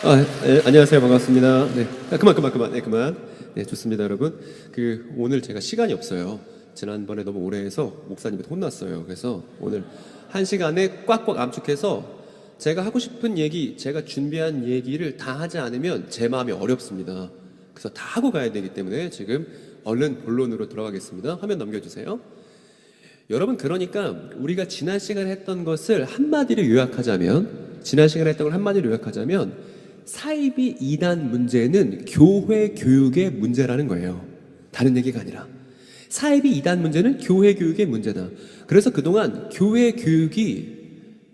안녕하세요. 반갑습니다. 네. 그만. 네, 그만. 네, 좋습니다, 여러분. 오늘 제가 시간이 없어요. 지난번에 너무 오래 해서 목사님한테 혼났어요. 그래서 오늘 한 시간에 꽉꽉 압축해서 제가 하고 싶은 얘기, 제가 준비한 얘기를 다 하지 않으면 제 마음이 어렵습니다. 그래서 다 하고 가야 되기 때문에 지금 얼른 본론으로 들어가겠습니다. 화면 넘겨주세요. 여러분, 그러니까 우리가 지난 시간에 했던 것을 한마디로 요약하자면, 사이비 이단 문제는 교회 교육의 문제라는 거예요. 다른 얘기가 아니라 사이비 이단 문제는 교회 교육의 문제다. 그래서 그동안 교회 교육이,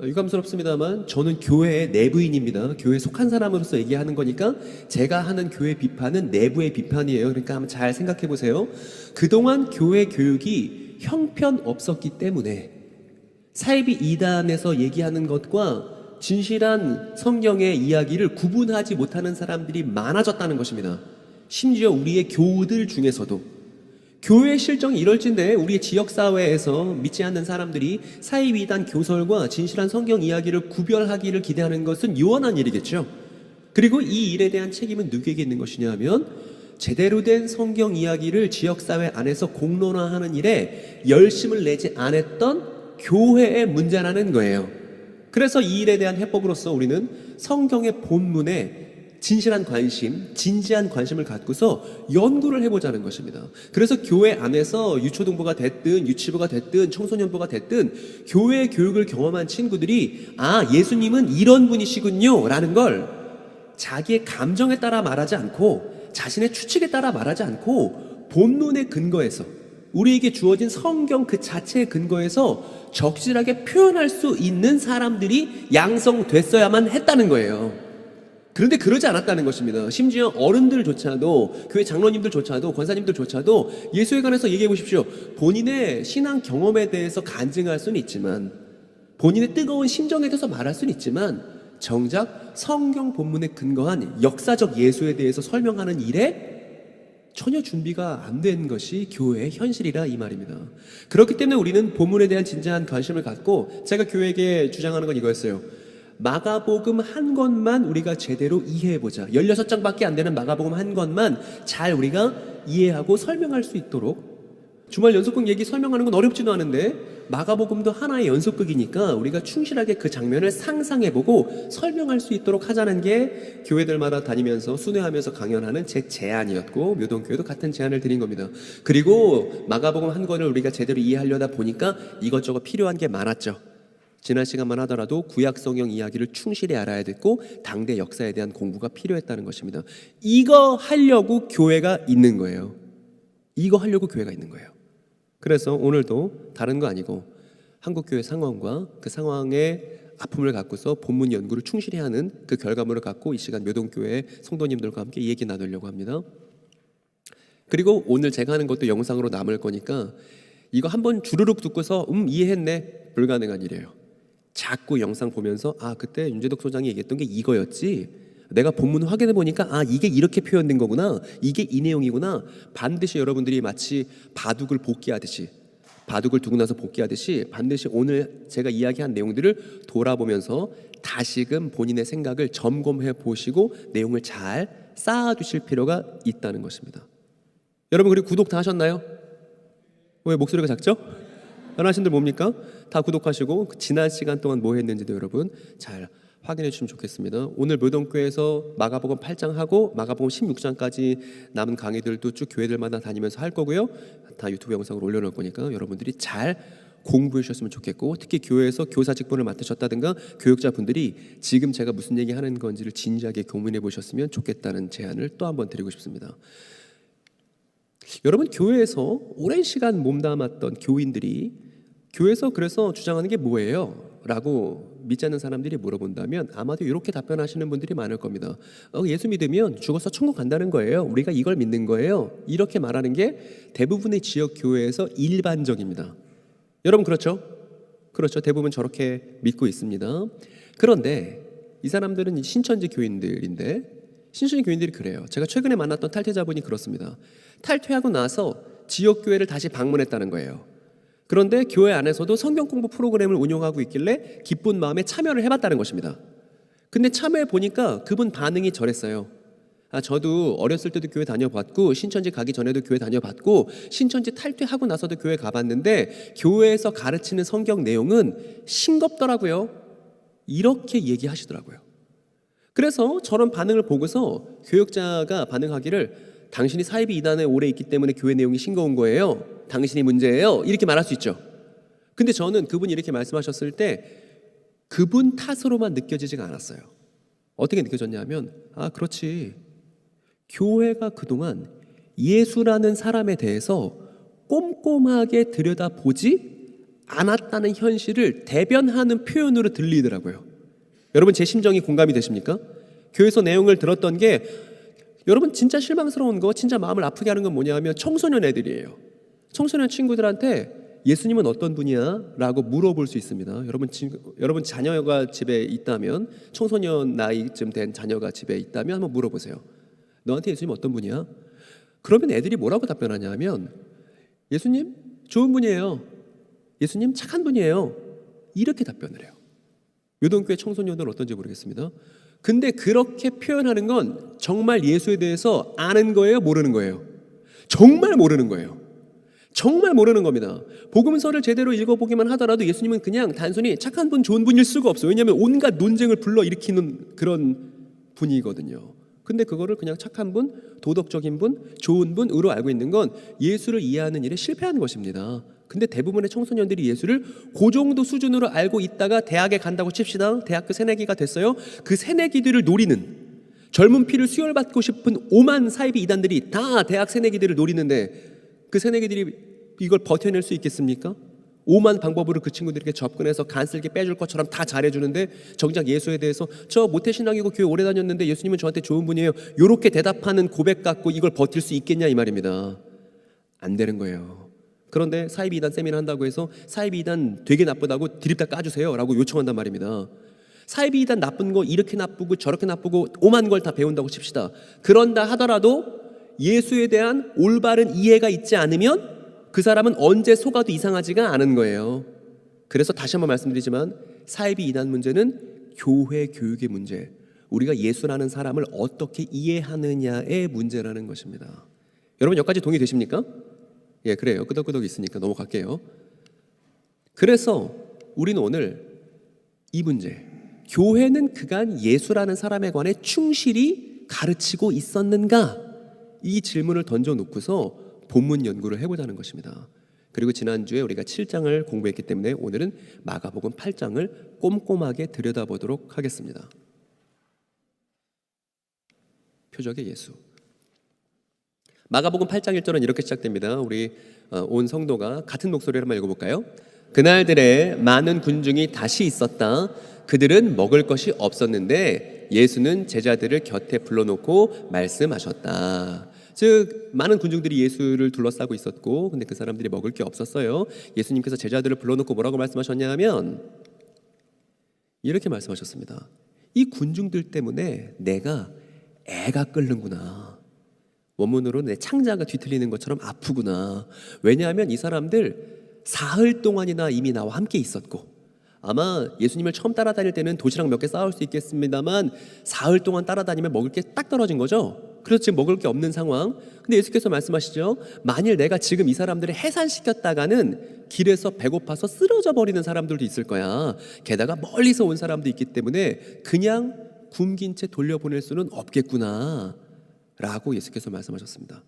유감스럽습니다만 저는 교회의 내부인입니다. 교회에 속한 사람으로서 얘기하는 거니까 제가 하는 교회 비판은 내부의 비판이에요. 그러니까 한번 잘 생각해 보세요. 그동안 교회 교육이 형편없었기 때문에 사이비 이단에서 얘기하는 것과 진실한 성경의 이야기를 구분하지 못하는 사람들이 많아졌다는 것입니다. 심지어 우리의 교우들 중에서도 교회 실정이 이럴진데 우리의 지역사회에서 믿지 않는 사람들이 사이비 이단 교설과 진실한 성경 이야기를 구별하기를 기대하는 것은 요원한 일이겠죠. 그리고 이 일에 대한 책임은 누구에게 있는 것이냐 하면 제대로 된 성경 이야기를 지역사회 안에서 공론화하는 일에 열심을 내지 않았던 교회의 문제라는 거예요. 그래서 이 일에 대한 해법으로서 우리는 성경의 본문에 진실한 관심, 진지한 관심을 갖고서 연구를 해보자는 것입니다. 그래서 교회 안에서 유초등부가 됐든 유치부가 됐든 청소년부가 됐든 교회 교육을 경험한 친구들이 예수님은 이런 분이시군요 라는 걸 자기의 감정에 따라 말하지 않고 자신의 추측에 따라 말하지 않고 본문의 근거에서 우리에게 주어진 성경 그 자체의 근거에서 적실하게 표현할 수 있는 사람들이 양성됐어야만 했다는 거예요. 그런데 그러지 않았다는 것입니다. 심지어 어른들조차도, 교회 장로님들조차도, 권사님들조차도 예수에 관해서 얘기해 보십시오. 본인의 신앙 경험에 대해서 간증할 수는 있지만, 본인의 뜨거운 심정에 대해서 말할 수는 있지만, 정작 성경 본문에 근거한 역사적 예수에 대해서 설명하는 일에 전혀 준비가 안 된 것이 교회의 현실이라 이 말입니다. 그렇기 때문에 우리는 본문에 대한 진지한 관심을 갖고, 제가 교회에게 주장하는 건 이거였어요. 마가복음 한 권만 우리가 제대로 이해해보자. 16장밖에 안 되는 마가복음 한 권만 잘 우리가 이해하고 설명할 수 있도록. 주말 연속극 얘기 설명하는 건 어렵지도 않은데 마가복음도 하나의 연속극이니까 우리가 충실하게 그 장면을 상상해보고 설명할 수 있도록 하자는 게 교회들마다 다니면서 순회하면서 강연하는 제 제안이었고, 묘동교회도 같은 제안을 드린 겁니다. 그리고 마가복음 한 권을 우리가 제대로 이해하려다 보니까 이것저것 필요한 게 많았죠. 지난 시간만 하더라도 구약성경 이야기를 충실히 알아야 됐고 당대 역사에 대한 공부가 필요했다는 것입니다. 이거 하려고 교회가 있는 거예요. 그래서 오늘도 다른 거 아니고 한국교회 상황과 그 상황의 아픔을 갖고서 본문 연구를 충실히 하는 그 결과물을 갖고 이 시간 묘동교회 성도님들과 함께 얘기 나누려고 합니다. 그리고 오늘 제가 하는 것도 영상으로 남을 거니까 이거 한번 주르륵 듣고서 이해했네, 불가능한 일이에요. 자꾸 영상 보면서 그때 윤재덕 소장이 얘기했던 게 이거였지, 내가 본문 확인해 보니까 이게 이렇게 표현된 거구나, 이게 이 내용이구나. 반드시 여러분들이 마치 바둑을 두고 나서 복귀하듯이 반드시 오늘 제가 이야기한 내용들을 돌아보면서 다시금 본인의 생각을 점검해 보시고 내용을 잘 쌓아두실 필요가 있다는 것입니다. 여러분, 그리고 구독 다 하셨나요? 왜 목소리가 작죠? 안 하신 들 뭡니까? 다 구독하시고 지난 시간 동안 뭐 했는지도 여러분 잘 확인해 주시면 좋겠습니다. 오늘 묘동교회에서 마가복음 8장 하고 마가복음 16장까지 남은 강의들도 쭉 교회들마다 다니면서 할 거고요. 다 유튜브 영상으로 올려놓을 거니까 여러분들이 잘 공부해 주셨으면 좋겠고, 특히 교회에서 교사 직분을 맡으셨다든가 교육자분들이 지금 제가 무슨 얘기하는 건지를 진지하게 고민해 보셨으면 좋겠다는 제안을 또 한번 드리고 싶습니다. 여러분, 교회에서 오랜 시간 몸담았던 교인들이 교회에서 그래서 주장하는 게 뭐예요? 라고 믿지 않는 사람들이 물어본다면 아마도 이렇게 답변하시는 분들이 많을 겁니다. 예수 믿으면 죽어서 천국 간다는 거예요. 우리가 이걸 믿는 거예요. 이렇게 말하는 게 대부분의 지역 교회에서 일반적입니다. 여러분, 그렇죠? 대부분 저렇게 믿고 있습니다. 그런데 이 사람들은 신천지 교인들인데, 신천지 교인들이 그래요. 제가 최근에 만났던 탈퇴자분이 그렇습니다. 탈퇴하고 나서 지역교회를 다시 방문했다는 거예요. 그런데 교회 안에서도 성경 공부 프로그램을 운영하고 있길래 기쁜 마음에 참여를 해봤다는 것입니다. 근데 참여해 보니까 그분 반응이 저랬어요. 저도 어렸을 때도 교회 다녀봤고 신천지 가기 전에도 교회 다녀봤고 신천지 탈퇴하고 나서도 교회 가봤는데 교회에서 가르치는 성경 내용은 싱겁더라고요. 이렇게 얘기하시더라고요. 그래서 저런 반응을 보고서 교역자가 반응하기를 당신이 사이비 이단에 오래 있기 때문에 교회 내용이 싱거운 거예요. 당신이 문제예요. 이렇게 말할 수 있죠. 근데 저는 그분이 이렇게 말씀하셨을 때 그분 탓으로만 느껴지지가 않았어요. 어떻게 느껴졌냐면 그렇지. 교회가 그동안 예수라는 사람에 대해서 꼼꼼하게 들여다보지 않았다는 현실을 대변하는 표현으로 들리더라고요. 여러분 제 심정이 공감이 되십니까? 교회에서 내용을 들었던 게 여러분 진짜 실망스러운 거, 진짜 마음을 아프게 하는 건 뭐냐 하면 청소년 애들이에요. 청소년 친구들한테 예수님은 어떤 분이야? 라고 물어볼 수 있습니다. 여러분 자녀가 집에 있다면, 청소년 나이쯤 된 자녀가 집에 있다면 한번 물어보세요. 너한테 예수님 어떤 분이야? 그러면 애들이 뭐라고 답변하냐 하면 예수님 좋은 분이에요. 예수님 착한 분이에요. 이렇게 답변을 해요. 요동교회 청소년들은 어떤지 모르겠습니다. 근데 그렇게 표현하는 건 정말 예수에 대해서 아는 거예요? 모르는 거예요? 정말 모르는 거예요. 정말 모르는 겁니다. 복음서를 제대로 읽어보기만 하더라도 예수님은 그냥 단순히 착한 분, 좋은 분일 수가 없어요. 왜냐하면 온갖 논쟁을 불러일으키는 그런 분이거든요. 근데 그거를 그냥 착한 분, 도덕적인 분, 좋은 분으로 알고 있는 건 예수를 이해하는 일에 실패한 것입니다. 근데 대부분의 청소년들이 예수를 그 정도 수준으로 알고 있다가 대학에 간다고 칩시다. 대학교 새내기가 됐어요. 그 새내기들을 노리는, 젊은 피를 수혈받고 싶은 오만 사이비 이단들이 다 대학 새내기들을 노리는데 그 새내기들이 이걸 버텨낼 수 있겠습니까? 오만 방법으로 그 친구들에게 접근해서 간슬게 빼줄 것처럼 다 잘해주는데 정작 예수에 대해서 저 모태신앙이고 교회 오래 다녔는데 예수님은 저한테 좋은 분이에요. 이렇게 대답하는 고백 갖고 이걸 버틸 수 있겠냐 이 말입니다. 안 되는 거예요. 그런데 사이비 이단 세미나 한다고 해서 사이비 이단 되게 나쁘다고 드립다 까주세요 라고 요청한단 말입니다. 사이비 이단 나쁜 거 이렇게 나쁘고 저렇게 나쁘고 오만 걸 다 배운다고 칩시다. 그런다 하더라도 예수에 대한 올바른 이해가 있지 않으면 그 사람은 언제 속아도 이상하지가 않은 거예요. 그래서 다시 한번 말씀드리지만 사이비 이단 문제는 교회 교육의 문제, 우리가 예수라는 사람을 어떻게 이해하느냐의 문제라는 것입니다. 여러분 여기까지 동의되십니까? 예, 그래요. 끄덕끄덕 있으니까 넘어갈게요. 그래서 우리는 오늘 이 문제, 교회는 그간 예수라는 사람에 관해 충실히 가르치고 있었는가? 이 질문을 던져놓고서 본문 연구를 해보자는 것입니다. 그리고 지난주에 우리가 7장을 공부했기 때문에 오늘은 마가복음 8장을 꼼꼼하게 들여다보도록 하겠습니다. 표적의 예수. 마가복음 8장 1절은 이렇게 시작됩니다. 우리 온 성도가 같은 목소리로 한번 읽어볼까요? 그날들에 많은 군중이 다시 있었다. 그들은 먹을 것이 없었는데 예수는 제자들을 곁에 불러놓고 말씀하셨다. 즉 많은 군중들이 예수를 둘러싸고 있었고 근데 그 사람들이 먹을 게 없었어요. 예수님께서 제자들을 불러놓고 뭐라고 말씀하셨냐 하면 이렇게 말씀하셨습니다. 이 군중들 때문에 내가 애가 끓는구나. 원문으로 내 창자가 뒤틀리는 것처럼 아프구나. 왜냐하면 이 사람들 사흘 동안이나 이미 나와 함께 있었고 아마 예수님을 처음 따라다닐 때는 도시락 몇 개 싸올 수 있겠습니다만 사흘 동안 따라다니면 먹을 게 딱 떨어진 거죠. 그래서 지금 먹을 게 없는 상황. 근데 예수께서 말씀하시죠. 만일 내가 지금 이 사람들을 해산시켰다가는 길에서 배고파서 쓰러져 버리는 사람들도 있을 거야. 게다가 멀리서 온 사람도 있기 때문에 그냥 굶긴 채 돌려보낼 수는 없겠구나 라고 예수께서 말씀하셨습니다.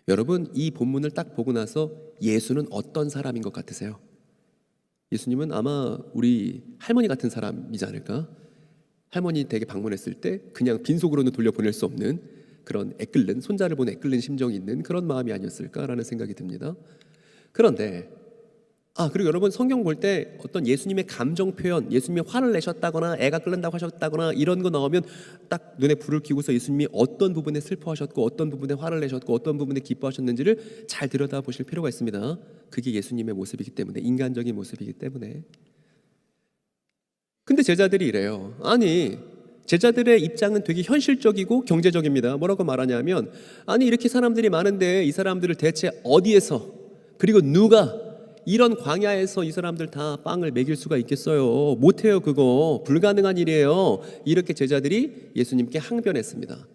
여러분 이 본문을 딱 보고 나서 예수는 어떤 사람인 것 같으세요? 예수님은 아마 우리 할머니 같은 사람이지 않을까? 할머니 댁에 방문했을 때 그냥 빈속으로는 돌려보낼 수 없는 그런 애끓는, 손자를 보는 애끓는 심정이 있는 그런 마음이 아니었을까라는 생각이 듭니다. 그런데 그리고 여러분 성경 볼 때 어떤 예수님의 감정 표현, 예수님이 화를 내셨다거나 애가 끓는다고 하셨다거나 이런 거 나오면 딱 눈에 불을 켜고서 예수님이 어떤 부분에 슬퍼하셨고 어떤 부분에 화를 내셨고 어떤 부분에 기뻐하셨는지를 잘 들여다보실 필요가 있습니다. 그게 예수님의 모습이기 때문에, 인간적인 모습이기 때문에. 근데 제자들이 이래요. 아니 제자들의 입장은 되게 현실적이고 경제적입니다. 뭐라고 말하냐면 아니 이렇게 사람들이 많은데 이 사람들을 대체 어디에서 그리고 누가 이런 광야에서 이 사람들 다 빵을 먹일 수가 있겠어요? 못해요. 그거 불가능한 일이에요. 이렇게 제자들이 예수님께 항변했습니다.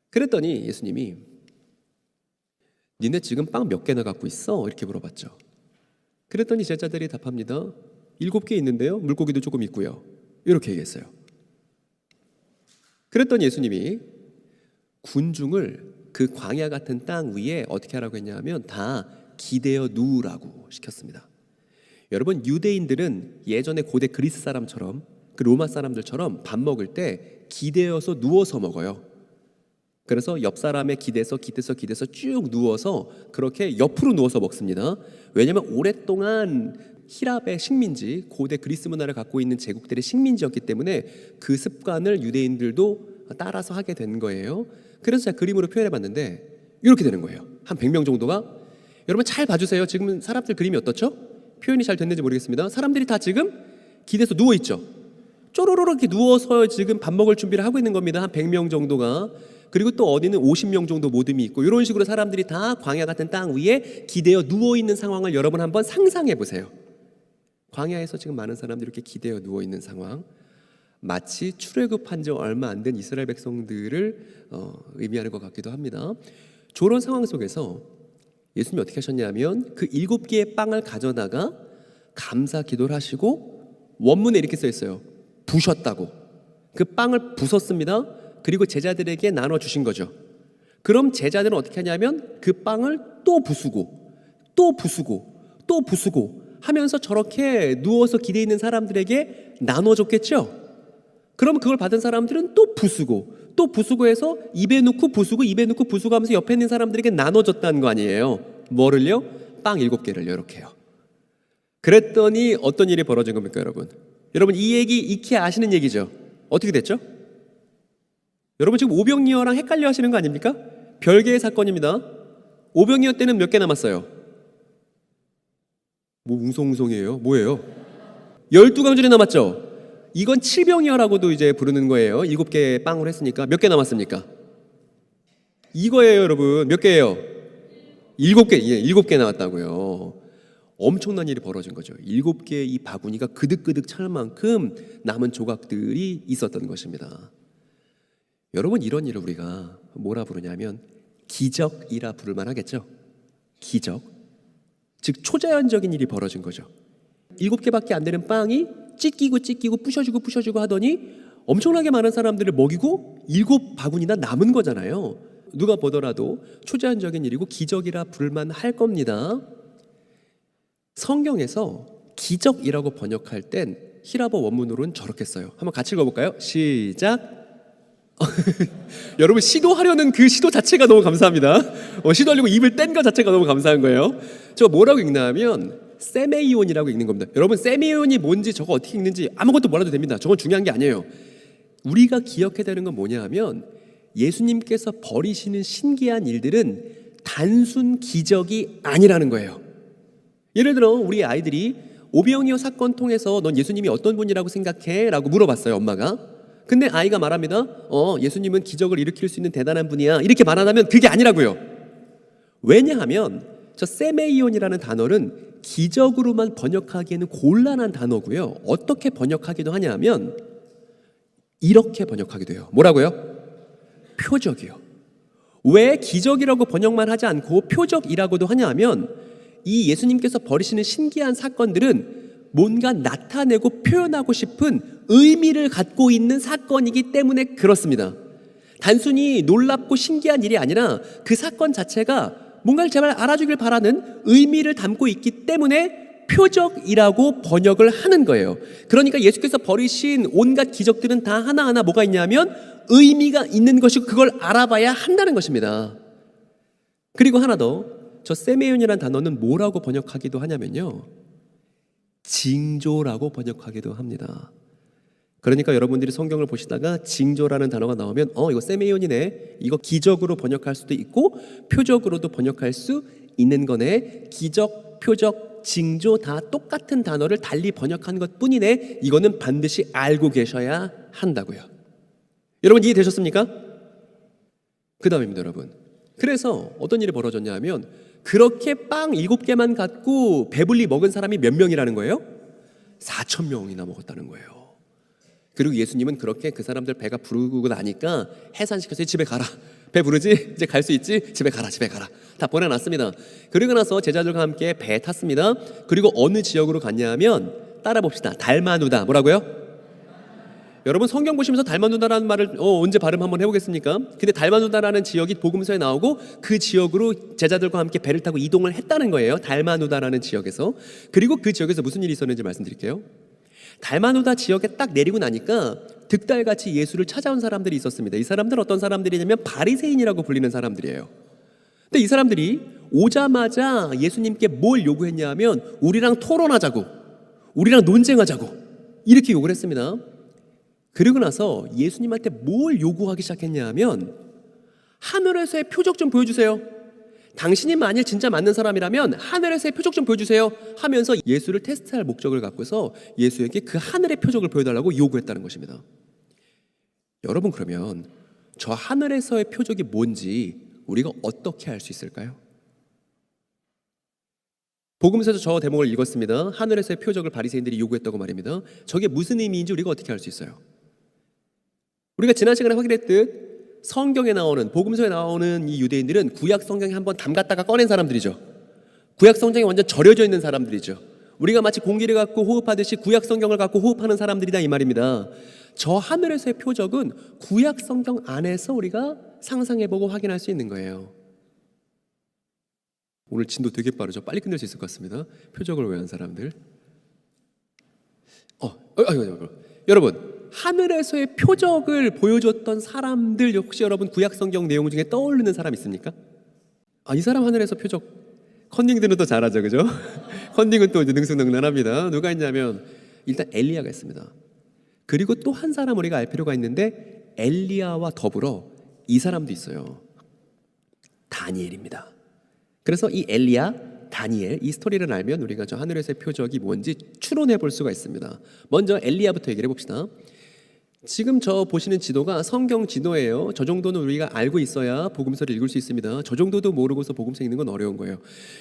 그랬더니 예수님이 니네 지금 빵 몇 개나 갖고 있어? 이렇게 물어봤죠. 그랬더니 제자들이 답합니다. 7개 있는데요. 물고기도 조금 있고요. 이렇게 얘기했어요. 그랬더니 예수님이 군중을 그 광야 같은 땅 위에 어떻게 하라고 했냐면 다 기대어 누우라고 시켰습니다. 여러분, 유대인들은 예전에 고대 그리스 사람처럼 그 로마 사람들처럼 밥 먹을 때 기대어서 누워서 먹어요. 그래서 옆 사람의 기대서 쭉 누워서 그렇게 옆으로 누워서 먹습니다. 왜냐하면 오랫동안 히랍의 식민지, 고대 그리스 문화를 갖고 있는 제국들의 식민지였기 때문에 그 습관을 유대인들도 따라서 하게 된 거예요. 그래서 제가 그림으로 표현해봤는데 이렇게 되는 거예요. 한 100명 정도가. 여러분 잘 봐주세요. 지금 사람들 그림이 어떻죠? 표현이 잘 됐는지 모르겠습니다. 사람들이 다 지금 기대서 누워있죠. 쪼로로로 이렇게 누워서 지금 밥 먹을 준비를 하고 있는 겁니다. 한 100명 정도가. 그리고 또 어디는 50명 정도 모듬이 있고 이런 식으로 사람들이 다 광야 같은 땅 위에 기대어 누워있는 상황을 여러분 한번 상상해 보세요. 광야에서 지금 많은 사람들이 이렇게 기대어 누워있는 상황, 마치 출애굽한 지 얼마 안 된 이스라엘 백성들을 의미하는 것 같기도 합니다. 저런 상황 속에서 예수님이 어떻게 하셨냐면 그 7개의 빵을 가져다가 감사 기도를 하시고 원문에 이렇게 써 있어요. 부셨다고. 그 빵을 부쉈습니다. 그리고 제자들에게 나눠주신 거죠. 그럼 제자들은 어떻게 하냐면 그 빵을 또 부수고 또 부수고 또 부수고 하면서 저렇게 누워서 기대에 있는 사람들에게 나눠줬겠죠. 그럼 그걸 받은 사람들은 또 부수고 또 부수고 해서 입에 넣고 부수고 입에 넣고 부수고 하면서 옆에 있는 사람들에게 나눠줬다는 거 아니에요. 뭐를요? 빵 7개를 이렇게요. 그랬더니 어떤 일이 벌어진 겁니까, 여러분? 여러분 이 얘기 익히 아시는 얘기죠. 어떻게 됐죠? 여러분 지금 오병이어랑 헷갈려 하시는 거 아닙니까? 별개의 사건입니다. 오병이어 때는 몇 개 남았어요? 뭐 웅성웅성이에요? 뭐예요? 12광줄이 남았죠? 이건 칠병이어라고도 이제 부르는 거예요. 7개 빵으로 했으니까 몇 개 남았습니까? 이거예요, 여러분. 몇 개예요? 7개. 예, 7개 남았다고요. 엄청난 일이 벌어진 거죠. 7개의 이 바구니가 그득그득 찰 만큼 남은 조각들이 있었던 것입니다. 여러분 이런 일을 우리가 뭐라 부르냐면 기적이라 부를 만하겠죠. 기적. 즉 초자연적인 일이 벌어진 거죠. 7개밖에 안 되는 빵이 찢기고 부셔지고 하더니 엄청나게 많은 사람들을 먹이고 7바구니나 남은 거잖아요. 누가 보더라도 초자연적인 일이고 기적이라 부를만 할 겁니다. 성경에서 기적이라고 번역할 땐 히라보 원문으로는 저렇게 써요. 한번 같이 읽어볼까요? 시작. 여러분 시도하려는 그 시도 자체가 너무 감사합니다. 시도하려고 입을 뗀 것 자체가 너무 감사한 거예요. 저 뭐라고 읽나 하면 세메이온이라고 읽는 겁니다. 여러분 세메이온이 뭔지 저거 어떻게 읽는지 아무것도 몰라도 됩니다. 저건 중요한 게 아니에요. 우리가 기억해야 되는 건 뭐냐 하면 예수님께서 벌이시는 신기한 일들은 단순 기적이 아니라는 거예요. 예를 들어 우리 아이들이 오병이어 사건 통해서 넌 예수님이 어떤 분이라고 생각해? 라고 물어봤어요. 엄마가. 근데 아이가 말합니다. 예수님은 기적을 일으킬 수 있는 대단한 분이야. 이렇게 말하면 그게 아니라고요. 왜냐하면 저 세메이온이라는 단어는 기적으로만 번역하기에는 곤란한 단어고요. 어떻게 번역하기도 하냐면 이렇게 번역하기도 해요. 뭐라고요? 표적이요. 왜 기적이라고 번역만 하지 않고 표적이라고도 하냐면 이 예수님께서 벌이시는 신기한 사건들은 뭔가 나타내고 표현하고 싶은 의미를 갖고 있는 사건이기 때문에 그렇습니다. 단순히 놀랍고 신기한 일이 아니라 그 사건 자체가 뭔가를 제발 알아주길 바라는 의미를 담고 있기 때문에 표적이라고 번역을 하는 거예요. 그러니까 예수께서 벌이신 온갖 기적들은 다 하나하나 뭐가 있냐면 의미가 있는 것이고 그걸 알아봐야 한다는 것입니다. 그리고 하나 더, 저 세메온이라는 단어는 뭐라고 번역하기도 하냐면요, 징조라고 번역하기도 합니다. 그러니까 여러분들이 성경을 보시다가 징조라는 단어가 나오면 이거 세메온이네, 이거 기적으로 번역할 수도 있고 표적으로도 번역할 수 있는 거네. 기적, 표적, 징조 다 똑같은 단어를 달리 번역한 것뿐이네. 이거는 반드시 알고 계셔야 한다고요. 여러분 이해되셨습니까? 그 다음입니다, 여러분. 그래서 어떤 일이 벌어졌냐 하면 그렇게 빵 7개만 갖고 배불리 먹은 사람이 몇 명이라는 거예요? 4천 명이나 먹었다는 거예요. 그리고 예수님은 그렇게 그 사람들 배가 부르고 나니까 해산시켜서 집에 가라. 배 부르지? 이제 갈 수 있지? 집에 가라, 집에 가라. 다 보내놨습니다. 그리고 나서 제자들과 함께 배에 탔습니다. 그리고 어느 지역으로 갔냐면, 따라 봅시다. 달마누다. 뭐라고요? 여러분 성경 보시면서 달마누다라는 말을 언제 발음 한번 해보겠습니까? 근데 달마누다라는 지역이 복음서에 나오고 그 지역으로 제자들과 함께 배를 타고 이동을 했다는 거예요. 달마누다라는 지역에서. 그리고 그 지역에서 무슨 일이 있었는지 말씀드릴게요. 달마누다 지역에 딱 내리고 나니까 득달같이 예수를 찾아온 사람들이 있었습니다. 이 사람들은 어떤 사람들이냐면 바리새인이라고 불리는 사람들이에요. 근데 이 사람들이 오자마자 예수님께 뭘 요구했냐 하면 우리랑 토론하자고, 우리랑 논쟁하자고 이렇게 요구를 했습니다. 그리고 나서 예수님한테 뭘 요구하기 시작했냐 하면 하늘에서의 표적 좀 보여주세요. 당신이 만일 진짜 맞는 사람이라면 하늘에서의 표적 좀 보여주세요 하면서 예수를 테스트할 목적을 갖고서 예수에게 그 하늘의 표적을 보여달라고 요구했다는 것입니다. 여러분 그러면 저 하늘에서의 표적이 뭔지 우리가 어떻게 알 수 있을까요? 복음서에서 저 대목을 읽었습니다. 하늘에서의 표적을 바리새인들이 요구했다고 말입니다. 저게 무슨 의미인지 우리가 어떻게 알 수 있어요? 우리가 지난 시간에 확인했듯 성경에 나오는, 복음서에 나오는 이 유대인들은 구약 성경에 한번 담갔다가 꺼낸 사람들이죠. 구약 성경에 완전 절여져 있는 사람들이죠. 우리가 마치 공기를 갖고 호흡하듯이 구약 성경을 갖고 호흡하는 사람들이다 이 말입니다. 저 하늘에서의 표적은 구약 성경 안에서 우리가 상상해보고 확인할 수 있는 거예요. 오늘 진도 되게 빠르죠. 빨리 끝낼 수 있을 것 같습니다. 표적을 외운 사람들. 여러분 하늘에서의 표적을 보여줬던 사람들 혹시 여러분 구약 성경 내용 중에 떠오르는 사람 있습니까? 이 사람 하늘에서 표적. 컨닝들은 또 잘하죠, 그죠? 컨닝은 또 이제 능수능란합니다. 누가 있냐면 일단 엘리야가 있습니다. 그리고 또 한 사람 우리가 알 필요가 있는데 엘리야와 더불어 이 사람도 있어요. 다니엘입니다. 그래서 이 엘리야, 다니엘 이 스토리를 알면 우리가 저 하늘에서의 표적이 뭔지 추론해 볼 수가 있습니다. 먼저 엘리야부터 얘기를 해봅시다. 지금 저 보시는 지도가 성경 지도예요. 저 정도는 우리가 알고 있어야 복음서를 읽을 수 있습니다. 저 정도도 모르고서 복음서 읽는 건 어려운 거예요.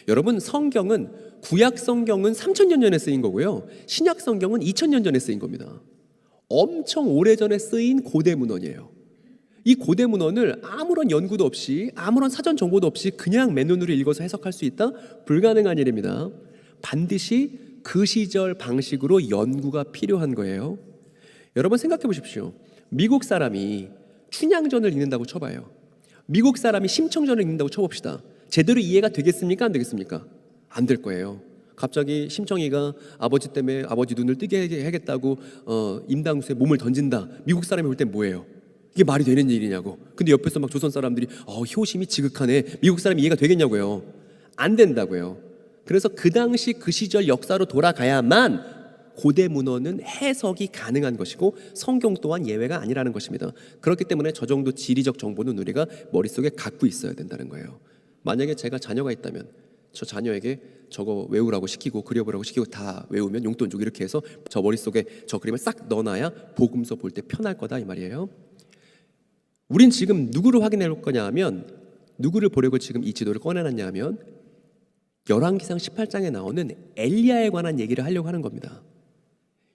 여러분 성경은 구약 성경은 3000년 전에 쓰인 거고요. 신약 성경은 2000년 전에 쓰인 겁니다. 엄청 오래전에 쓰인 고대 문헌이에요. 이 고대 문헌을 아무런 연구도 없이 아무런 사전 정보도 없이 그냥 맨눈으로 읽어서 해석할 수 있다? 불가능한 일입니다. 반드시 그 시절 방식으로 연구가 필요한 거예요. 여러분 생각해 보십시오. 미국 사람이 춘향전을 읽는다고 쳐봐요. 미국 사람이 심청전을 읽는다고 쳐봅시다. 제대로 이해가 되겠습니까? 안 되겠습니까? 안 될 거예요. 갑자기 심청이가 아버지 때문에 아버지 눈을 뜨게 하겠다고 임당수에 몸을 던진다. 미국 사람이 볼 땐 뭐예요? 이게 말이 되는 일이냐고. 근데 옆에서 막 조선 사람들이 효심이 지극하네. 미국 사람이 이해가 되겠냐고요. 안 된다고요. 그래서 그 당시 그 시절 역사로 돌아가야만 고대 문헌은 해석이 가능한 것이고 성경 또한 예외가 아니라는 것입니다. 그렇기 때문에 저 정도 지리적 정보는 우리가 머릿속에 갖고 있어야 된다는 거예요. 만약에 제가 자녀가 있다면 저 자녀에게 저거 외우라고 시키고 그려보라고 시키고 다 외우면 용돈 주고 이렇게 해서 저 머릿속에 저 그림을 싹 넣어놔야 복음서 볼 때 편할 거다 이 말이에요. 우린 지금 누구를 확인해 볼 거냐 하면 누구를 보려고 지금 이 지도를 꺼내놨냐 하면 열왕기상 18장에 나오는 엘리야에 관한 얘기를 하려고 하는 겁니다.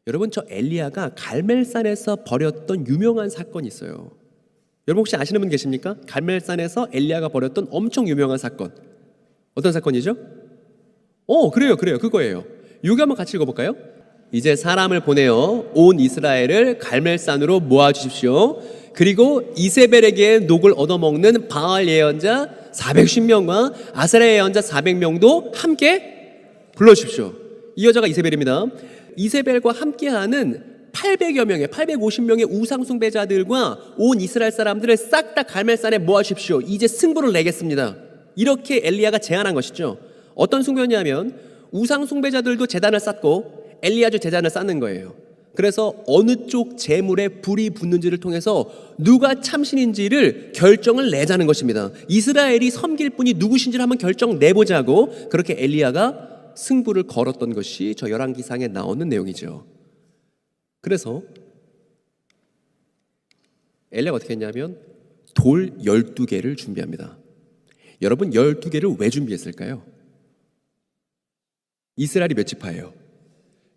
여러분 저 엘리야가 갈멜산에서 벌였던 유명한 사건이 있어요. 여러분 혹시 아시는 분 계십니까? 갈멜산에서 엘리야가 벌였던 엄청 유명한 사건. 어떤 사건이죠? 그래요 그거예요. 여기 한번 같이 읽어볼까요? 이제 사람을 보내어 온 이스라엘을 갈멜산으로 모아주십시오. 그리고 이세벨에게 녹을 얻어먹는 바알 예언자 410명과 아세라 예언자 400명도 함께 불러주십시오. 이 여자가 이세벨입니다. 이세벨과 함께하는 800여 명의 850명의 우상숭배자들과 온 이스라엘 사람들을 싹 다 갈멜산에 모아주십시오. 이제 승부를 내겠습니다. 이렇게 엘리야가 제안한 것이죠. 어떤 숭배였냐면 우상숭배자들도 제단을 쌓고 엘리야도 제단을 쌓는 거예요. 그래서 어느 쪽 제물에 불이 붙는지를 통해서 누가 참신인지를 결정을 내자는 것입니다. 이스라엘이 섬길 분이 누구신지를 한번 결정 내보자고 그렇게 엘리야가 승부를 걸었던 것이 저 열왕기상에 나오는 내용이죠. 그래서 엘리야가 어떻게 했냐면 돌 12개를 준비합니다. 여러분 12개를 왜 준비했을까요? 이스라엘이 몇 지파예요?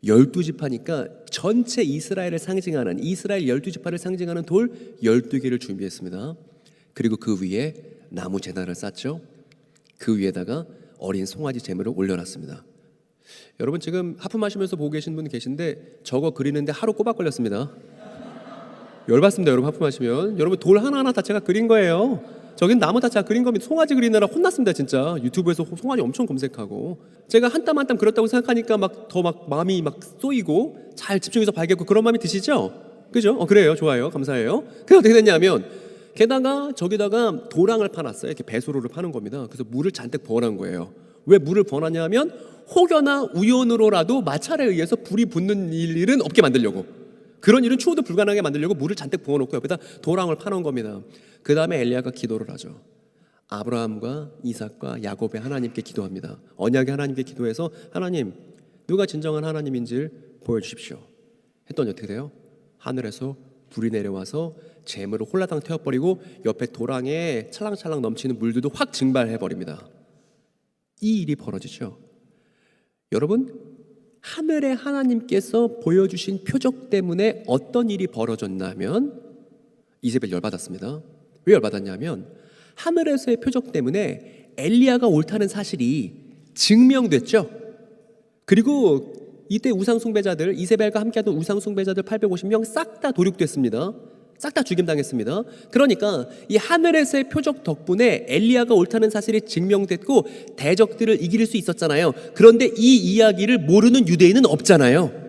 12지파니까 전체 이스라엘을 상징하는 이스라엘 12지파를 상징하는 돌 12개를 준비했습니다. 그리고 그 위에 나무 제단을 쌓죠. 그 위에다가 어린 송아지 제물을 올려놨습니다. 여러분 지금 하품하시면서 보고 계신 분 계신데 저거 그리는데 하루 꼬박 걸렸습니다. 열받습니다. 여러분 하품하시면 여러분 돌 하나하나 다 제가 그린 거예요. 저긴 나무 다 제가 그린 겁니다. 송아지 그리느라 혼났습니다. 진짜 유튜브에서 송아지 엄청 검색하고 제가 한 땀 한 땀 그렸다고 생각하니까 막 더 막 마음이 막 쏘이고 잘 집중해서 봐야겠고 그런 마음이 드시죠? 그죠? 그래요. 좋아요. 감사해요. 그래서 어떻게 됐냐면 게다가 저기다가 도랑을 파놨어요. 이렇게 배수로를 파는 겁니다. 그래서 물을 잔뜩 부어놓은 거예요. 왜 물을 부어놨냐면 혹여나 우연으로라도 마찰에 의해서 불이 붙는 일은 없게 만들려고, 그런 일은 추호도 불가능하게 만들려고 물을 잔뜩 부어놓고 옆에다 도랑을 파놓은 겁니다. 그 다음에 엘리야가 기도를 하죠. 아브라함과 이삭과 야곱의 하나님께 기도합니다. 언약의 하나님께 기도해서 하나님, 누가 진정한 하나님인지를 보여주십시오 했더니 어떻게 돼요? 하늘에서 불이 내려와서 재물을 홀라당 태워버리고 옆에 도랑에 찰랑찰랑 넘치는 물들도 확 증발해버립니다. 이 일이 벌어지죠. 여러분, 하늘의 하나님께서 보여주신 표적 때문에 어떤 일이 벌어졌냐면 이세벨 열받았습니다. 왜 열받았냐면 하늘에서의 표적 때문에 엘리야가 옳다는 사실이 증명됐죠. 그리고 이때 우상숭배자들, 이세벨과 함께하던 우상숭배자들 850명 싹 다 도륙됐습니다. 싹 다 죽임당했습니다. 그러니까 이 하늘에서의 표적 덕분에 엘리야가 옳다는 사실이 증명됐고 대적들을 이길 수 있었잖아요. 그런데 이 이야기를 모르는 유대인은 없잖아요.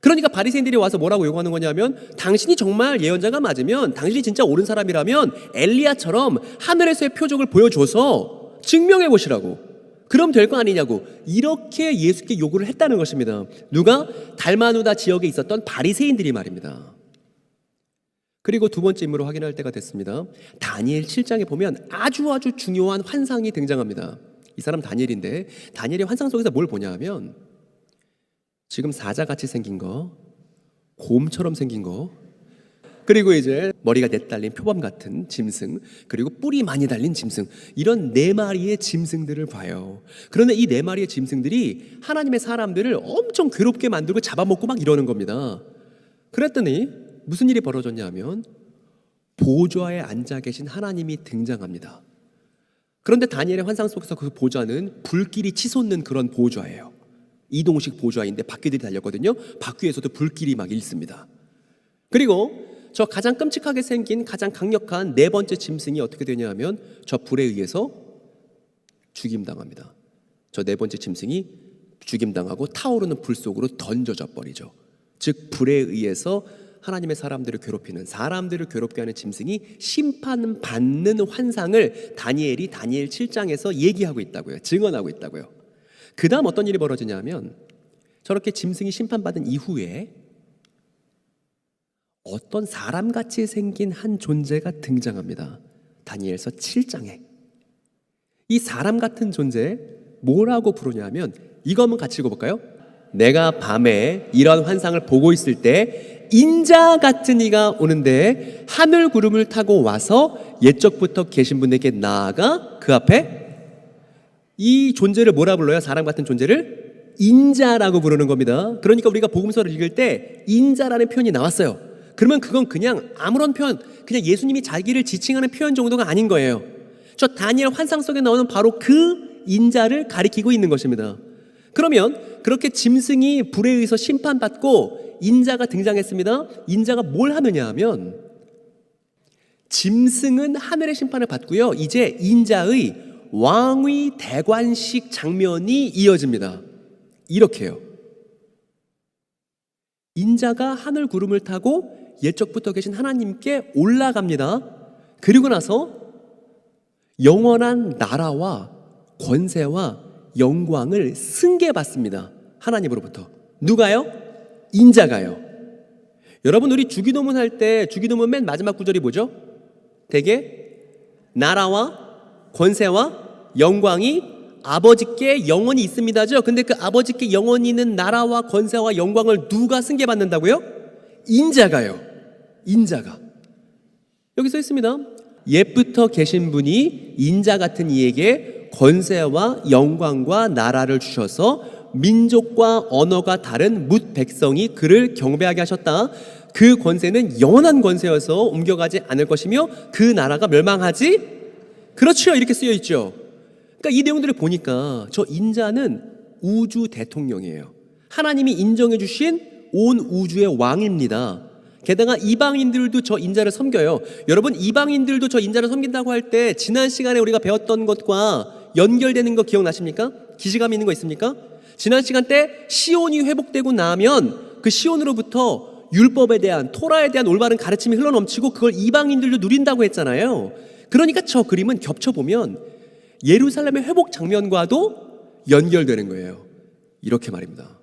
그러니까 바리새인들이 와서 뭐라고 요구하는 거냐면 당신이 정말 예언자가 맞으면, 당신이 진짜 옳은 사람이라면 엘리야처럼 하늘에서의 표적을 보여줘서 증명해 보시라고, 그럼 될 거 아니냐고, 이렇게 예수께 요구를 했다는 것입니다. 누가? 달마누다 지역에 있었던 바리새인들이 말입니다. 그리고 두 번째 인물을 확인할 때가 됐습니다. 다니엘 7장에 보면 아주 중요한 환상이 등장합니다. 이 사람 다니엘인데 다니엘의 환상 속에서 뭘 보냐 하면 지금 사자같이 생긴 거, 곰처럼 생긴 거, 그리고 이제 머리가 넷 달린 표범 같은 짐승, 그리고 뿔이 많이 달린 짐승, 이런 4마리의 짐승들을 봐요. 그런데 이 4마리의 짐승들이 하나님의 사람들을 엄청 괴롭게 만들고 잡아먹고 막 이러는 겁니다. 그랬더니 무슨 일이 벌어졌냐 하면 보좌에 앉아 계신 하나님이 등장합니다. 그런데 다니엘의 환상 속에서 그 보좌는 불길이 치솟는 그런 보좌예요. 이동식 보좌인데 바퀴들이 달렸거든요. 바퀴에서도 불길이 막 일습니다. 그리고 저 가장 끔찍하게 생긴 가장 강력한 4번째 짐승이 어떻게 되냐 하면 저 불에 의해서 죽임당합니다. 저 4번째 짐승이 죽임당하고 타오르는 불 속으로 던져져 버리죠. 즉 불에 의해서 하나님의 사람들을 괴롭히는, 사람들을 괴롭게 하는 짐승이 심판받는 환상을 다니엘이 다니엘 7장에서 얘기하고 있다고요. 증언하고 있다고요. 그 다음 어떤 일이 벌어지냐면 저렇게 짐승이 심판받은 이후에 어떤 사람같이 생긴 한 존재가 등장합니다. 다니엘서 7장에. 이 사람 같은 존재 뭐라고 부르냐면 이거 한번 같이 읽어볼까요? 내가 밤에 이런 환상을 보고 있을 때 인자 같은 이가 오는데 하늘 구름을 타고 와서 옛적부터 계신 분에게 나아가 그 앞에, 이 존재를 뭐라 불러요? 사람 같은 존재를 인자라고 부르는 겁니다. 그러니까 우리가 복음서를 읽을 때 인자라는 표현이 나왔어요. 그러면 그건 그냥 아무런 표현, 그냥 예수님이 자기를 지칭하는 표현 정도가 아닌 거예요. 저 다니엘 환상 속에 나오는 바로 그 인자를 가리키고 있는 것입니다. 그러면 그렇게 짐승이 불에 의해서 심판받고 인자가 등장했습니다. 인자가 뭘 하느냐 하면 짐승은 하늘의 심판을 받고요. 이제 인자의 왕위 대관식 장면이 이어집니다. 이렇게요. 인자가 하늘 구름을 타고 옛적부터 계신 하나님께 올라갑니다. 그리고 나서 영원한 나라와 권세와 영광을 승계받습니다. 하나님으로부터. 누가요? 인자가요. 여러분, 우리 주기도문 할 때 주기도문 맨 마지막 구절이 뭐죠? 대개 나라와 권세와 영광이 아버지께 영원히 있습니다죠. 근데 그 아버지께 영원히 있는 나라와 권세와 영광을 누가 승계받는다고요? 인자가요. 인자가. 여기 써 있습니다. 옛부터 계신 분이 인자 같은 이에게 권세와 영광과 나라를 주셔서 민족과 언어가 다른 뭇 백성이 그를 경배하게 하셨다. 그 권세는 영원한 권세여서 옮겨가지 않을 것이며 그 나라가 멸망하지? 그렇죠. 이렇게 쓰여 있죠. 그러니까 이 내용들을 보니까 저 인자는 우주 대통령이에요. 하나님이 인정해 주신 온 우주의 왕입니다. 게다가 이방인들도 저 인자를 섬겨요. 여러분, 이방인들도 저 인자를 섬긴다고 할 때 지난 시간에 우리가 배웠던 것과 연결되는 거 기억나십니까? 기시감 있는 거 있습니까? 지난 시간 때 시온이 회복되고 나면 그 시온으로부터 율법에 대한, 토라에 대한 올바른 가르침이 흘러넘치고 그걸 이방인들도 누린다고 했잖아요. 그러니까 저 그림은 겹쳐보면 예루살렘의 회복 장면과도 연결되는 거예요. 이렇게 말입니다.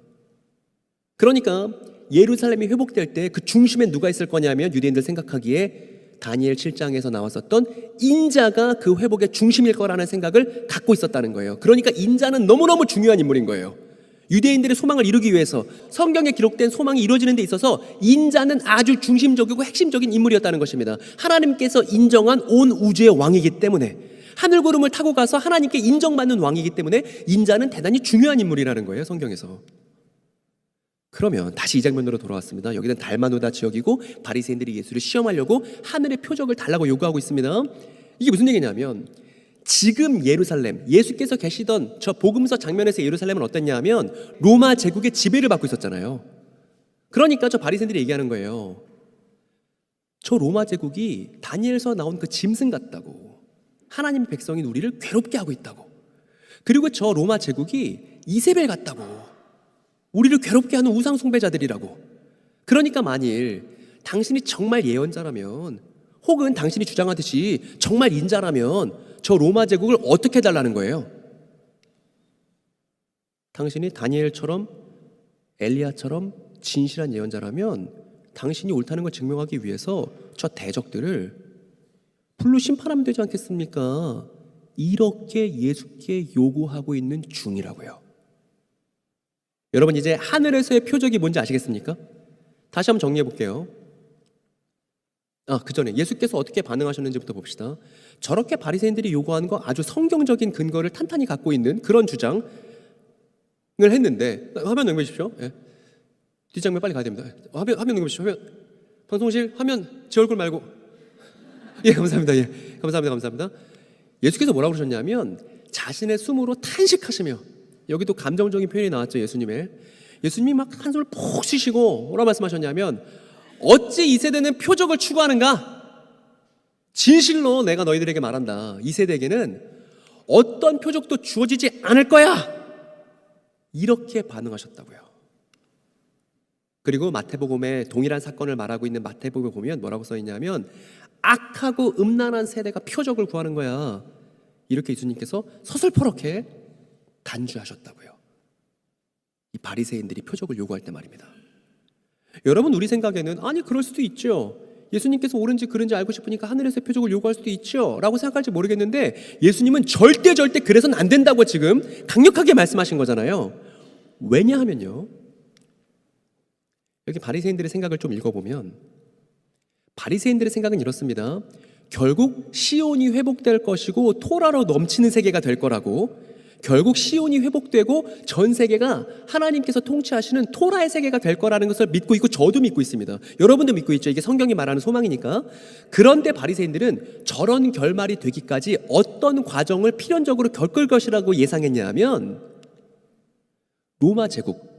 그러니까 예루살렘이 회복될 때 그 중심에 누가 있을 거냐면 유대인들 생각하기에 다니엘 7장에서 나왔었던 인자가 그 회복의 중심일 거라는 생각을 갖고 있었다는 거예요. 그러니까 인자는 너무너무 중요한 인물인 거예요. 유대인들의 소망을 이루기 위해서 성경에 기록된 소망이 이루어지는 데 있어서 인자는 아주 중심적이고 핵심적인 인물이었다는 것입니다. 하나님께서 인정한 온 우주의 왕이기 때문에, 하늘구름을 타고 가서 하나님께 인정받는 왕이기 때문에 인자는 대단히 중요한 인물이라는 거예요, 성경에서. 그러면 다시 이 장면으로 돌아왔습니다. 여기는 달마누다 지역이고 바리새인들이 예수를 시험하려고 하늘의 표적을 달라고 요구하고 있습니다. 이게 무슨 얘기냐면 지금 예루살렘, 예수께서 계시던 저 복음서 장면에서 예루살렘은 어땠냐 하면 로마 제국의 지배를 받고 있었잖아요. 그러니까 저 바리새인들이 얘기하는 거예요. 저 로마 제국이 다니엘서 나온 그 짐승 같다고, 하나님의 백성인 우리를 괴롭게 하고 있다고, 그리고 저 로마 제국이 이세벨 같다고, 우리를 괴롭게 하는 우상 숭배자들이라고. 그러니까 만일 당신이 정말 예언자라면, 혹은 당신이 주장하듯이 정말 인자라면 저 로마 제국을 어떻게 해달라는 거예요? 당신이 다니엘처럼, 엘리야처럼 진실한 예언자라면 당신이 옳다는 걸 증명하기 위해서 저 대적들을 불로 심판하면 되지 않겠습니까? 이렇게 예수께 요구하고 있는 중이라고요. 여러분, 이제 하늘에서의 표적이 뭔지 아시겠습니까? 다시 한번 정리해 볼게요. 그 전에 예수께서 어떻게 반응하셨는지부터 봅시다. 저렇게 바리새인들이 요구하는 거 아주 성경적인 근거를 탄탄히 갖고 있는 그런 주장을 했는데, 화면 넘겨 주십시오. 예. 뒷장면 빨리 가야 됩니다. 화면 넘겨 주십시오. 방송실 화면 제 얼굴 말고. 예, 감사합니다. 예, 감사합니다. 예수께서 뭐라고 그러셨냐면 자신의 숨으로 탄식하시며, 여기도 감정적인 표현이 나왔죠. 예수님이 막 한숨을 푹 쉬시고 뭐라 말씀하셨냐면, 어찌 이 세대는 표적을 추구하는가? 진실로 내가 너희들에게 말한다. 이 세대에게는 어떤 표적도 주어지지 않을 거야. 이렇게 반응하셨다고요. 그리고 마태복음에 동일한 사건을 말하고 있는 마태복음에 보면 뭐라고 써있냐면 악하고 음란한 세대가 표적을 구하는 거야. 이렇게 예수님께서 서슬퍼렇게 단주하셨다고요. 이 바리새인들이 표적을 요구할 때 말입니다. 여러분, 우리 생각에는 아니 그럴 수도 있죠. 예수님께서 옳은지 그른지 알고 싶으니까 하늘에서 표적을 요구할 수도 있죠 라고 생각할지 모르겠는데, 예수님은 절대 그래서는 안 된다고 지금 강력하게 말씀하신 거잖아요. 왜냐하면요, 여기 바리새인들의 생각을 좀 읽어보면 바리새인들의 생각은 이렇습니다. 결국 시온이 회복될 것이고 토라로 넘치는 세계가 될 거라고, 결국 시온이 회복되고 전 세계가 하나님께서 통치하시는 토라의 세계가 될 거라는 것을 믿고 있고, 저도 믿고 있습니다. 여러분도 믿고 있죠. 이게 성경이 말하는 소망이니까. 그런데 바리새인들은 저런 결말이 되기까지 어떤 과정을 필연적으로 겪을 것이라고 예상했냐 하면, 로마 제국,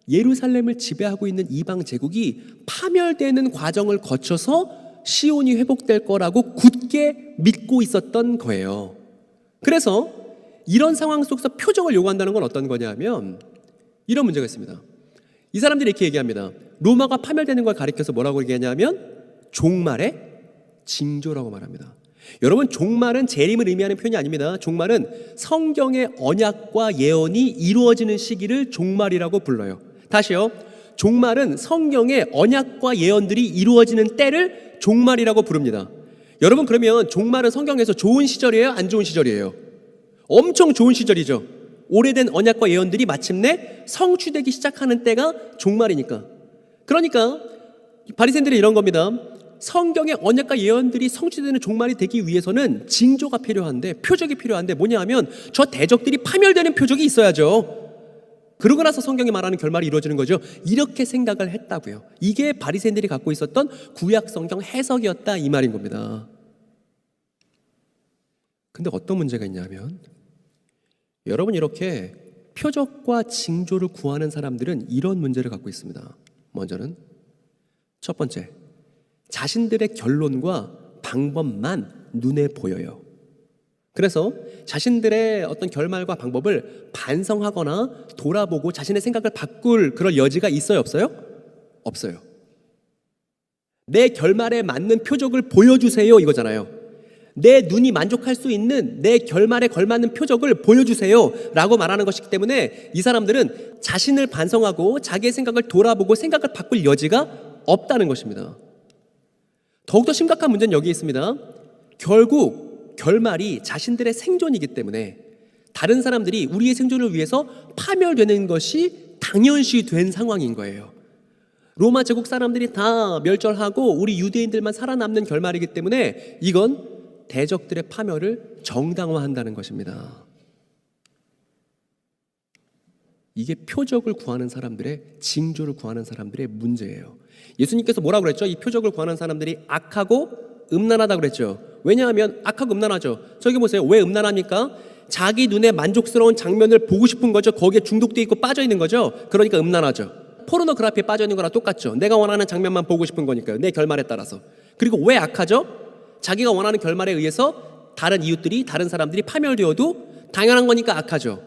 예루살렘을 지배하고 있는 이방 제국이 파멸되는 과정을 거쳐서 시온이 회복될 거라고 굳게 믿고 있었던 거예요. 그래서 이런 상황 속에서 표적을 요구한다는 건 어떤 거냐면 이런 문제가 있습니다. 이 사람들이 이렇게 얘기합니다. 로마가 파멸되는 걸 가리켜서 뭐라고 얘기하냐면 종말의 징조라고 말합니다. 여러분, 종말은 재림을 의미하는 표현이 아닙니다. 종말은 성경의 언약과 예언이 이루어지는 시기를 종말이라고 불러요. 다시요. 종말은 성경의 언약과 예언들이 이루어지는 때를 종말이라고 부릅니다. 여러분, 그러면 종말은 성경에서 좋은 시절이에요? 안 좋은 시절이에요? 엄청 좋은 시절이죠. 오래된 언약과 예언들이 마침내 성취되기 시작하는 때가 종말이니까. 그러니까 바리새인들이 이런 겁니다. 성경의 언약과 예언들이 성취되는 종말이 되기 위해서는 징조가 필요한데, 표적이 필요한데 뭐냐 하면 저 대적들이 파멸되는 표적이 있어야죠. 그러고 나서 성경이 말하는 결말이 이루어지는 거죠. 이렇게 생각을 했다고요. 이게 바리새인들이 갖고 있었던 구약 성경 해석이었다, 이 말인 겁니다. 근데 어떤 문제가 있냐면, 여러분, 이렇게 표적과 징조를 구하는 사람들은 이런 문제를 갖고 있습니다. 먼저는 첫 번째, 자신들의 결론과 방법만 눈에 보여요. 그래서 자신들의 어떤 결말과 방법을 반성하거나 돌아보고 자신의 생각을 바꿀 그럴 여지가 있어요, 없어요? 없어요. 내 결말에 맞는 표적을 보여주세요, 이거잖아요. 내 눈이 만족할 수 있는 내 결말에 걸맞는 표적을 보여주세요 라고 말하는 것이기 때문에 이 사람들은 자신을 반성하고 자기의 생각을 돌아보고 생각을 바꿀 여지가 없다는 것입니다. 더욱더 심각한 문제는 여기 있습니다. 결국 결말이 자신들의 생존이기 때문에 다른 사람들이 우리의 생존을 위해서 파멸되는 것이 당연시 된 상황인 거예요. 로마 제국 사람들이 다 멸절하고 우리 유대인들만 살아남는 결말이기 때문에 이건 대적들의 파멸을 정당화한다는 것입니다. 이게 표적을 구하는 사람들의, 징조를 구하는 사람들의 문제예요. 예수님께서 뭐라고 그랬죠? 이 표적을 구하는 사람들이 악하고 음란하다고 그랬죠. 왜냐하면 악하고 음란하죠. 저기 보세요. 왜 음란합니까? 자기 눈에 만족스러운 장면을 보고 싶은 거죠. 거기에 중독돼 있고 빠져 있는 거죠. 그러니까 음란하죠. 포르노그래피에 빠져 있는 거랑 똑같죠. 내가 원하는 장면만 보고 싶은 거니까요. 내 결말에 따라서. 그리고 왜 악하죠? 자기가 원하는 결말에 의해서 다른 이웃들이, 다른 사람들이 파멸되어도 당연한 거니까 악하죠.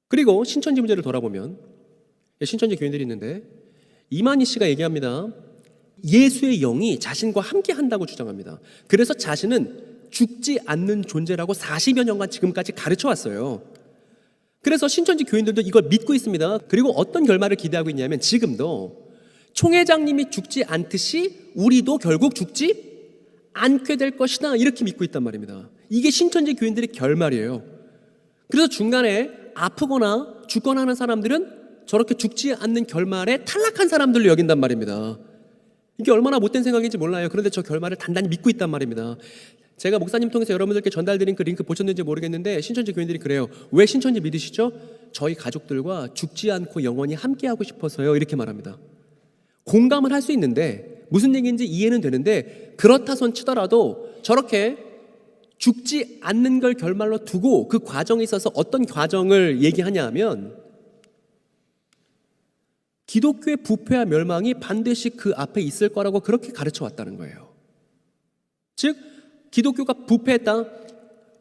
그리고 신천지 문제를 돌아보면, 신천지 교인들이 있는데 이만희 씨가 얘기합니다. 예수의 영이 자신과 함께 한다고 주장합니다. 그래서 자신은 죽지 않는 존재라고 40여 년간 지금까지 가르쳐 왔어요. 그래서 신천지 교인들도 이걸 믿고 있습니다. 그리고 어떤 결말을 기대하고 있냐면, 지금도 총회장님이 죽지 않듯이 우리도 결국 죽지 않게 될 것이다, 이렇게 믿고 있단 말입니다. 이게 신천지 교인들의 결말이에요. 그래서 중간에 아프거나 죽거나 하는 사람들은 저렇게 죽지 않는 결말에 탈락한 사람들로 여긴단 말입니다. 이게 얼마나 못된 생각인지 몰라요. 그런데 저 결말을 단단히 믿고 있단 말입니다. 제가 목사님 통해서 여러분들께 전달드린 그 링크 보셨는지 모르겠는데 신천지 교인들이 그래요. 왜 신천지 믿으시죠? 저희 가족들과 죽지 않고 영원히 함께하고 싶어서요, 이렇게 말합니다. 공감을 할 수 있는데, 무슨 얘기인지 이해는 되는데, 그렇다 손 치더라도 저렇게 죽지 않는 걸 결말로 두고 그 과정에 있어서 어떤 과정을 얘기하냐 하면, 기독교의 부패와 멸망이 반드시 그 앞에 있을 거라고 그렇게 가르쳐 왔다는 거예요. 즉 기독교가 부패했다,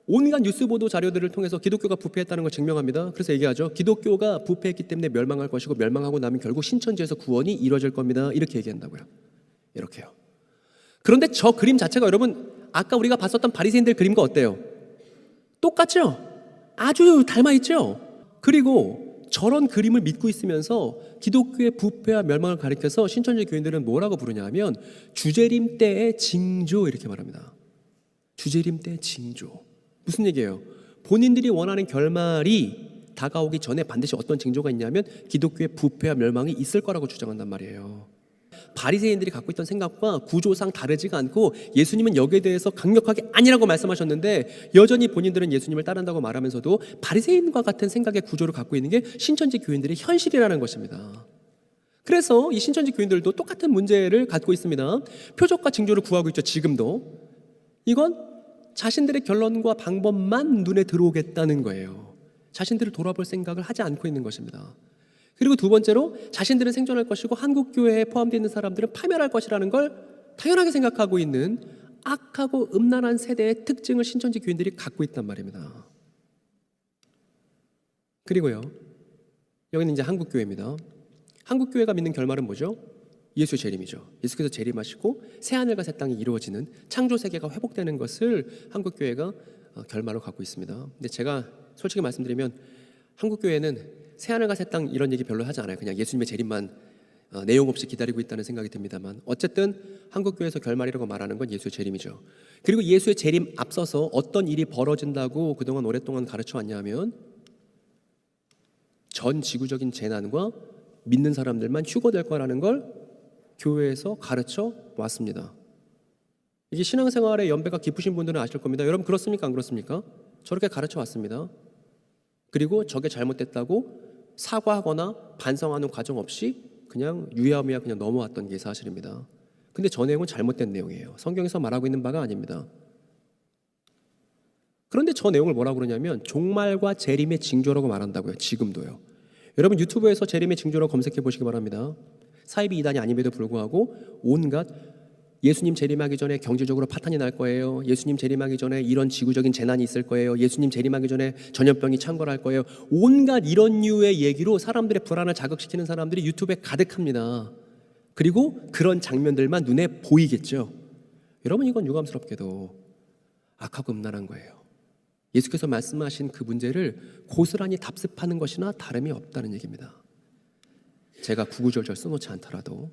온갖 뉴스 보도 자료들을 통해서 기독교가 부패했다는 걸 증명합니다. 그래서 얘기하죠. 기독교가 부패했기 때문에 멸망할 것이고, 멸망하고 나면 결국 신천지에서 구원이 이루어질 겁니다, 이렇게 얘기한다고요. 이렇게요. 그런데 저 그림 자체가, 여러분 아까 우리가 봤었던 바리새인들 그림과 어때요? 똑같죠? 아주 닮아있죠? 그리고 저런 그림을 믿고 있으면서 기독교의 부패와 멸망을 가리켜서 신천지 교인들은 뭐라고 부르냐 하면 주재림 때의 징조, 이렇게 말합니다. 주재림 때의 징조. 무슨 얘기예요? 본인들이 원하는 결말이 다가오기 전에 반드시 어떤 징조가 있냐면 기독교의 부패와 멸망이 있을 거라고 주장한단 말이에요. 바리새인들이 갖고 있던 생각과 구조상 다르지가 않고, 예수님은 여기에 대해서 강력하게 아니라고 말씀하셨는데 여전히 본인들은 예수님을 따른다고 말하면서도 바리새인과 같은 생각의 구조를 갖고 있는 게 신천지 교인들의 현실이라는 것입니다. 그래서 이 신천지 교인들도 똑같은 문제를 갖고 있습니다. 표적과 징조를 구하고 있죠, 지금도. 이건 자신들의 결론과 방법만 눈에 들어오겠다는 거예요. 자신들을 돌아볼 생각을 하지 않고 있는 것입니다. 그리고 두 번째로, 자신들은 생존할 것이고 한국교회에 포함되어 있는 사람들은 파멸할 것이라는 걸 당연하게 생각하고 있는 악하고 음란한 세대의 특징을 신천지 교인들이 갖고 있단 말입니다. 그리고요, 여기는 이제 한국교회입니다. 한국교회가 믿는 결말은 뭐죠? 예수의 재림이죠. 예수께서 재림하시고 새하늘과 새 땅이 이루어지는 창조세계가 회복되는 것을 한국교회가 결말로 갖고 있습니다. 근데 제가 솔직히 말씀드리면 한국교회는 새하늘과 새 땅 이런 얘기 별로 하지 않아요. 그냥 예수님의 재림만 내용 없이 기다리고 있다는 생각이 듭니다만, 어쨌든 한국교회에서 결말이라고 말하는 건 예수의 재림이죠. 그리고 예수의 재림 앞서서 어떤 일이 벌어진다고 그동안 오랫동안 가르쳐 왔냐 하면 전 지구적인 재난과 믿는 사람들만 휴거될 거라는 걸 교회에서 가르쳐 왔습니다. 이게 신앙생활의 연배가 깊으신 분들은 아실 겁니다. 여러분 그렇습니까? 안 그렇습니까? 저렇게 가르쳐 왔습니다. 그리고 저게 잘못됐다고 사과하거나 반성하는 과정 없이 그냥 유야무야 그냥 넘어왔던 게 사실입니다. 근데 저 내용은 잘못된 내용이에요. 성경에서 말하고 있는 바가 아닙니다. 그런데 저 내용을 뭐라고 그러냐면 종말과 재림의 징조라고 말한다고요. 지금도요. 여러분 유튜브에서 재림의 징조라고 검색해 보시기 바랍니다. 사이비 이단이 아님에도 불구하고 온갖 예수님 재림하기 전에 경제적으로 파탄이 날 거예요. 예수님 재림하기 전에 이런 지구적인 재난이 있을 거예요. 예수님 재림하기 전에 전염병이 창궐할 거예요. 온갖 이런 류의 얘기로 사람들의 불안을 자극시키는 사람들이 유튜브에 가득합니다. 그리고 그런 장면들만 눈에 보이겠죠. 여러분 이건 유감스럽게도 악하고 음란한 거예요. 예수께서 말씀하신 그 문제를 고스란히 답습하는 것이나 다름이 없다는 얘기입니다. 제가 구구절절 써놓지 않더라도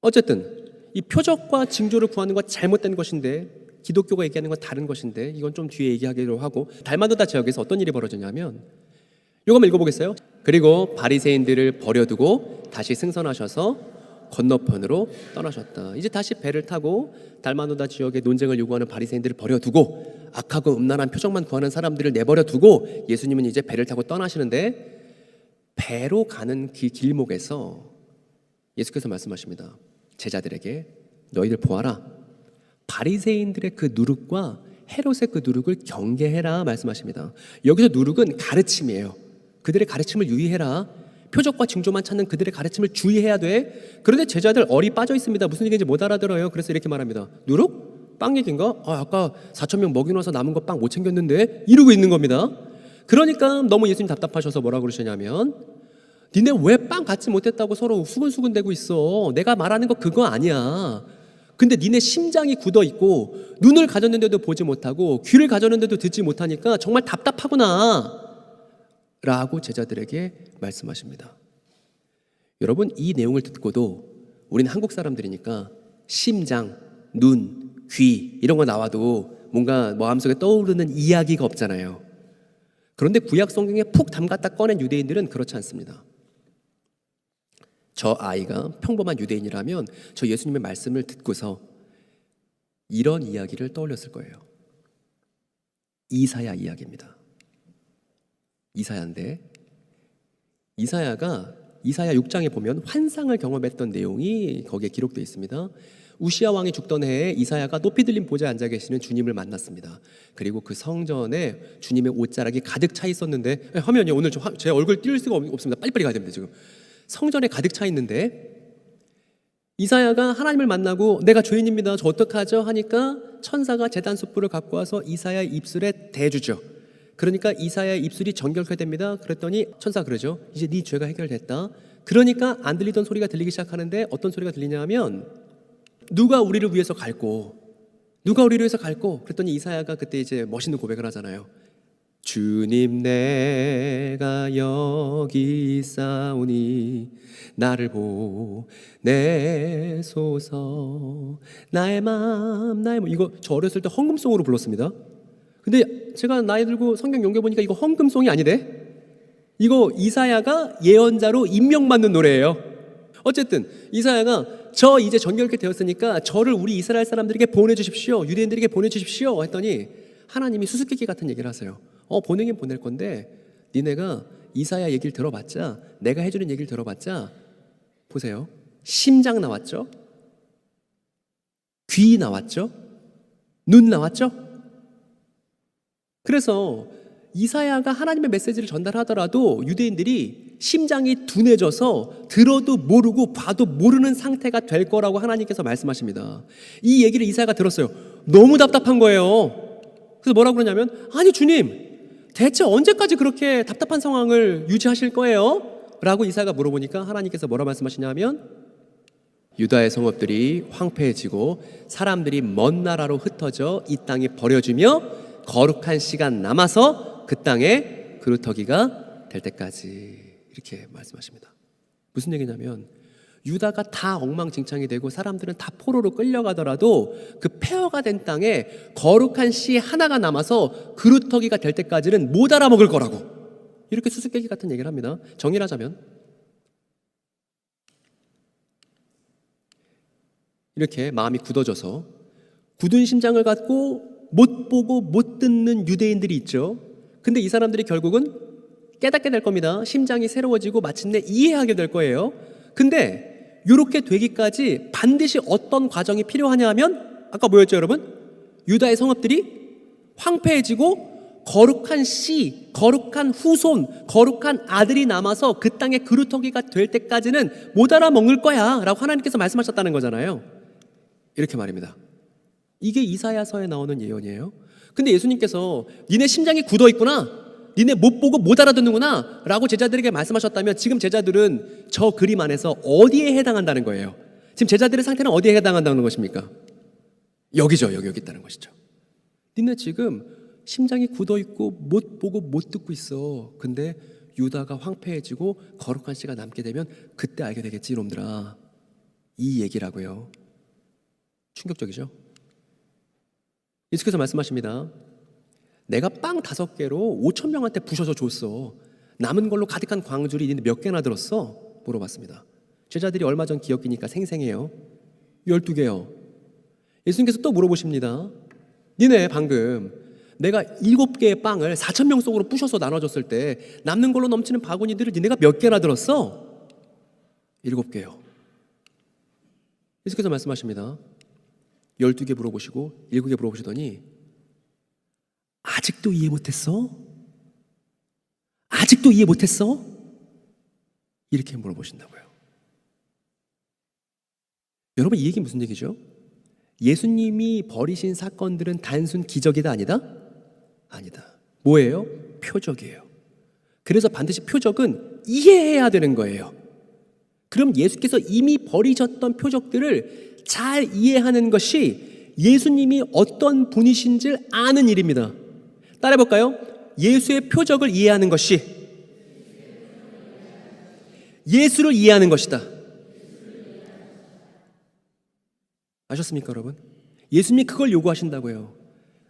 어쨌든 이 표적과 징조를 구하는 건 잘못된 것인데 기독교가 얘기하는 건 다른 것인데 이건 좀 뒤에 얘기하기로 하고 달마누다 지역에서 어떤 일이 벌어졌냐면 이거 한번 읽어보겠어요? 그리고 바리새인들을 버려두고 다시 승선하셔서 건너편으로 떠나셨다. 이제 다시 배를 타고 달마누다 지역의 논쟁을 요구하는 바리새인들을 버려두고 악하고 음란한 표적만 구하는 사람들을 내버려두고 예수님은 이제 배를 타고 떠나시는데 배로 가는 길목에서 예수께서 말씀하십니다. 제자들에게 너희들 보아라. 바리새인들의 그 누룩과 헤롯의 그 누룩을 경계해라 말씀하십니다. 여기서 누룩은 가르침이에요. 그들의 가르침을 유의해라. 표적과 징조만 찾는 그들의 가르침을 주의해야 돼. 그런데 제자들 얼이 빠져 있습니다. 무슨 얘기인지 못 알아들어요. 그래서 이렇게 말합니다. 누룩? 빵 얘기인가? 아까 4,000명 먹이면서 남은 거 빵 못 챙겼는데 이러고 있는 겁니다. 그러니까 너무 예수님 답답하셔서 뭐라고 그러시냐면 니네 왜 빵 갖지 못했다고 서로 수근수근대고 있어. 내가 말하는 거 그거 아니야. 근데 니네 심장이 굳어있고 눈을 가졌는데도 보지 못하고 귀를 가졌는데도 듣지 못하니까 정말 답답하구나 라고 제자들에게 말씀하십니다. 여러분 이 내용을 듣고도 우리는 한국 사람들이니까 심장, 눈, 귀 이런 거 나와도 뭔가 마음속에 떠오르는 이야기가 없잖아요. 그런데 구약 성경에 푹 담갔다 꺼낸 유대인들은 그렇지 않습니다. 저 아이가 평범한 유대인이라면 저 예수님의 말씀을 듣고서 이런 이야기를 떠올렸을 거예요. 이사야 이야기입니다. 이사야인데 이사야가 이사야 6장에 보면 환상을 경험했던 내용이 거기에 기록되어 있습니다. 우시야 왕이 죽던 해에 이사야가 높이 들린 보좌에 앉아 계시는 주님을 만났습니다. 그리고 그 성전에 주님의 옷자락이 가득 차 있었는데 화면이 오늘 제 얼굴 띄울 수가 없습니다. 빨리빨리 가야 됩니다. 지금 성전에 가득 차 있는데 이사야가 하나님을 만나고 내가 죄인입니다. 저 어떡하죠? 하니까 천사가 제단 숯불을 갖고 와서 이사야의 입술에 대주죠. 그러니까 이사야의 입술이 정결케 됩니다. 그랬더니 천사가 그러죠. 이제 네 죄가 해결됐다. 그러니까 안 들리던 소리가 들리기 시작하는데 어떤 소리가 들리냐 하면 누가 우리를 위해서 갈고 누가 우리를 위해서 갈고 그랬더니 이사야가 그때 이제 멋있는 고백을 하잖아요. 주님 내가 여기 있사오니 나를 보내소서 나의 마음 나의 몸 이거 저 어렸을 때 헌금송으로 불렀습니다. 근데 제가 나이 들고 성경 연결 보니까 이거 헌금송이 아니래. 이거 이사야가 예언자로 임명받는 노래예요. 어쨌든 이사야가 저 이제 정결케 되었으니까 저를 우리 이스라엘 사람들에게 보내주십시오. 유대인들에게 보내주십시오 했더니 하나님이 수수께끼 같은 얘기를 하세요. 보내긴 보낼 건데 니네가 이사야 얘기를 들어봤자 내가 해주는 얘기를 들어봤자 보세요. 심장 나왔죠? 귀 나왔죠? 눈 나왔죠? 그래서 이사야가 하나님의 메시지를 전달하더라도 유대인들이 심장이 둔해져서 들어도 모르고 봐도 모르는 상태가 될 거라고 하나님께서 말씀하십니다. 이 얘기를 이사야가 들었어요. 너무 답답한 거예요. 그래서 뭐라고 그러냐면 아니 주님 대체 언제까지 그렇게 답답한 상황을 유지하실 거예요? 라고 이사야가 물어보니까 하나님께서 뭐라 말씀하시냐면 유다의 성읍들이 황폐해지고 사람들이 먼 나라로 흩어져 이 땅이 버려지며 거룩한 시간 남아서 그 땅에 그루터기가 될 때까지 이렇게 말씀하십니다. 무슨 얘기냐면 유다가 다 엉망진창이 되고 사람들은 다 포로로 끌려가더라도 그 폐허가 된 땅에 거룩한 씨 하나가 남아서 그루터기가 될 때까지는 못 알아먹을 거라고 이렇게 수수께끼 같은 얘기를 합니다. 정리를 하자면 이렇게 마음이 굳어져서 굳은 심장을 갖고 못 보고 못 듣는 유대인들이 있죠. 근데 이 사람들이 결국은 깨닫게 될 겁니다. 심장이 새로워지고 마침내 이해하게 될 거예요. 근데 이렇게 되기까지 반드시 어떤 과정이 필요하냐 하면 아까 뭐였죠 여러분? 유다의 성읍들이 황폐해지고 거룩한 씨, 거룩한 후손, 거룩한 아들이 남아서 그 땅의 그루터기가 될 때까지는 못 알아먹을 거야 라고 하나님께서 말씀하셨다는 거잖아요. 이렇게 말입니다. 이게 이사야서에 나오는 예언이에요. 근데 예수님께서 니네 심장이 굳어있구나, 니네 못 보고 못 알아듣는구나 라고 제자들에게 말씀하셨다면 지금 제자들은 저 그림 안에서 어디에 해당한다는 거예요? 지금 제자들의 상태는 어디에 해당한다는 것입니까? 여기죠. 여기 있다는 것이죠. 니네 지금 심장이 굳어있고 못 보고 못 듣고 있어. 근데 유다가 황폐해지고 거룩한 씨가 남게 되면 그때 알게 되겠지 이놈들아. 이 얘기라고요. 충격적이죠? 예수께서 말씀하십니다. 내가 빵 5개로 5,000명한테 부셔서 줬어. 남은 걸로 가득한 광주리 니네 몇 개나 들었어? 물어봤습니다. 제자들이 얼마 전 기억이니까 생생해요. 12개요. 예수님께서 또 물어보십니다. 니네 방금 내가 7개의 빵을 4,000명 속으로 부셔서 나눠줬을 때 남는 걸로 넘치는 바구니들을 니네가 몇 개나 들었어? 7개요. 예수께서 말씀하십니다. 12개 물어보시고 7개 물어보시더니 아직도 이해 못했어? 아직도 이해 못했어? 이렇게 물어보신다고요. 여러분 이 얘기 무슨 얘기죠? 예수님이 벌이신 사건들은 단순 기적이다 아니다? 아니다. 뭐예요? 표적이에요. 그래서 반드시 표적은 이해해야 되는 거예요. 그럼 예수께서 이미 벌이셨던 표적들을 잘 이해하는 것이 예수님이 어떤 분이신지를 아는 일입니다. 따라해볼까요? 예수의 표적을 이해하는 것이 예수를 이해하는 것이다. 아셨습니까 여러분? 예수님이 그걸 요구하신다고요.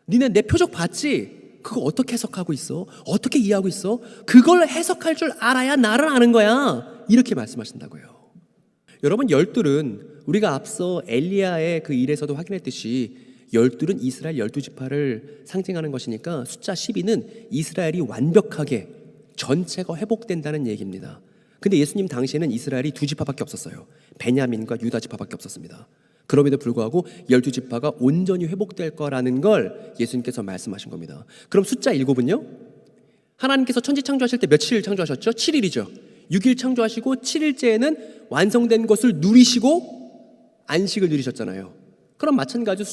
니네 내 표적 봤지? 그거 어떻게 해석하고 있어? 어떻게 이해하고 있어? 그걸 해석할 줄 알아야 나를 아는 거야. 이렇게 말씀하신다고요. 여러분 열둘은 우리가 앞서 엘리야의 그 일에서도 확인했듯이 열둘은 이스라엘 12지파를 상징하는 것이니까 숫자 12는 이스라엘이 완벽하게 전체가 회복된다는 얘기입니다. 근데 예수님 당시에는 이스라엘이 2지파밖에 없었어요. 베냐민과 유다 지파밖에 없었습니다. 그럼에도 불구하고 12지파가 온전히 회복될 거라는 걸 예수님께서 말씀하신 겁니다. 그럼 숫자 7은요? 하나님께서 천지 창조하실 때 며칠 창조하셨죠? 7일이죠. 6일 창조하시고 7일째에는 완성된 것을 누리시고 안식을 누리셨잖아요. 그럼 마찬가지로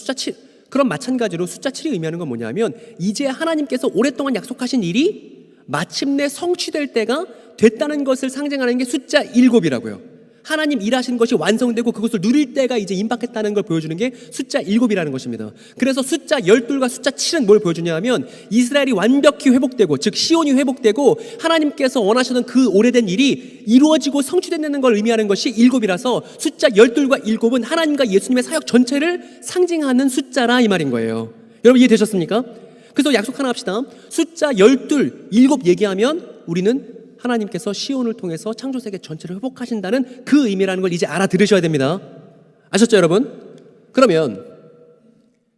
숫자 7이 의미하는 건 뭐냐면 이제 하나님께서 오랫동안 약속하신 일이 마침내 성취될 때가 됐다는 것을 상징하는 게 숫자 7이라고요. 하나님 일하신 것이 완성되고 그것을 누릴 때가 이제 임박했다는 걸 보여주는 게 숫자 7이라는 것입니다. 그래서 숫자 12과 숫자 7은 뭘 보여주냐 하면 이스라엘이 완벽히 회복되고 즉 시온이 회복되고 하나님께서 원하시던 그 오래된 일이 이루어지고 성취된다는 걸 의미하는 것이 7이라서 숫자 12과 7은 하나님과 예수님의 사역 전체를 상징하는 숫자라 이 말인 거예요. 여러분 이해되셨습니까? 그래서 약속 하나 합시다. 숫자 12, 7 얘기하면 우리는 하나님께서 시온을 통해서 창조세계 전체를 회복하신다는 그 의미라는 걸 이제 알아들으셔야 됩니다. 아셨죠 여러분? 그러면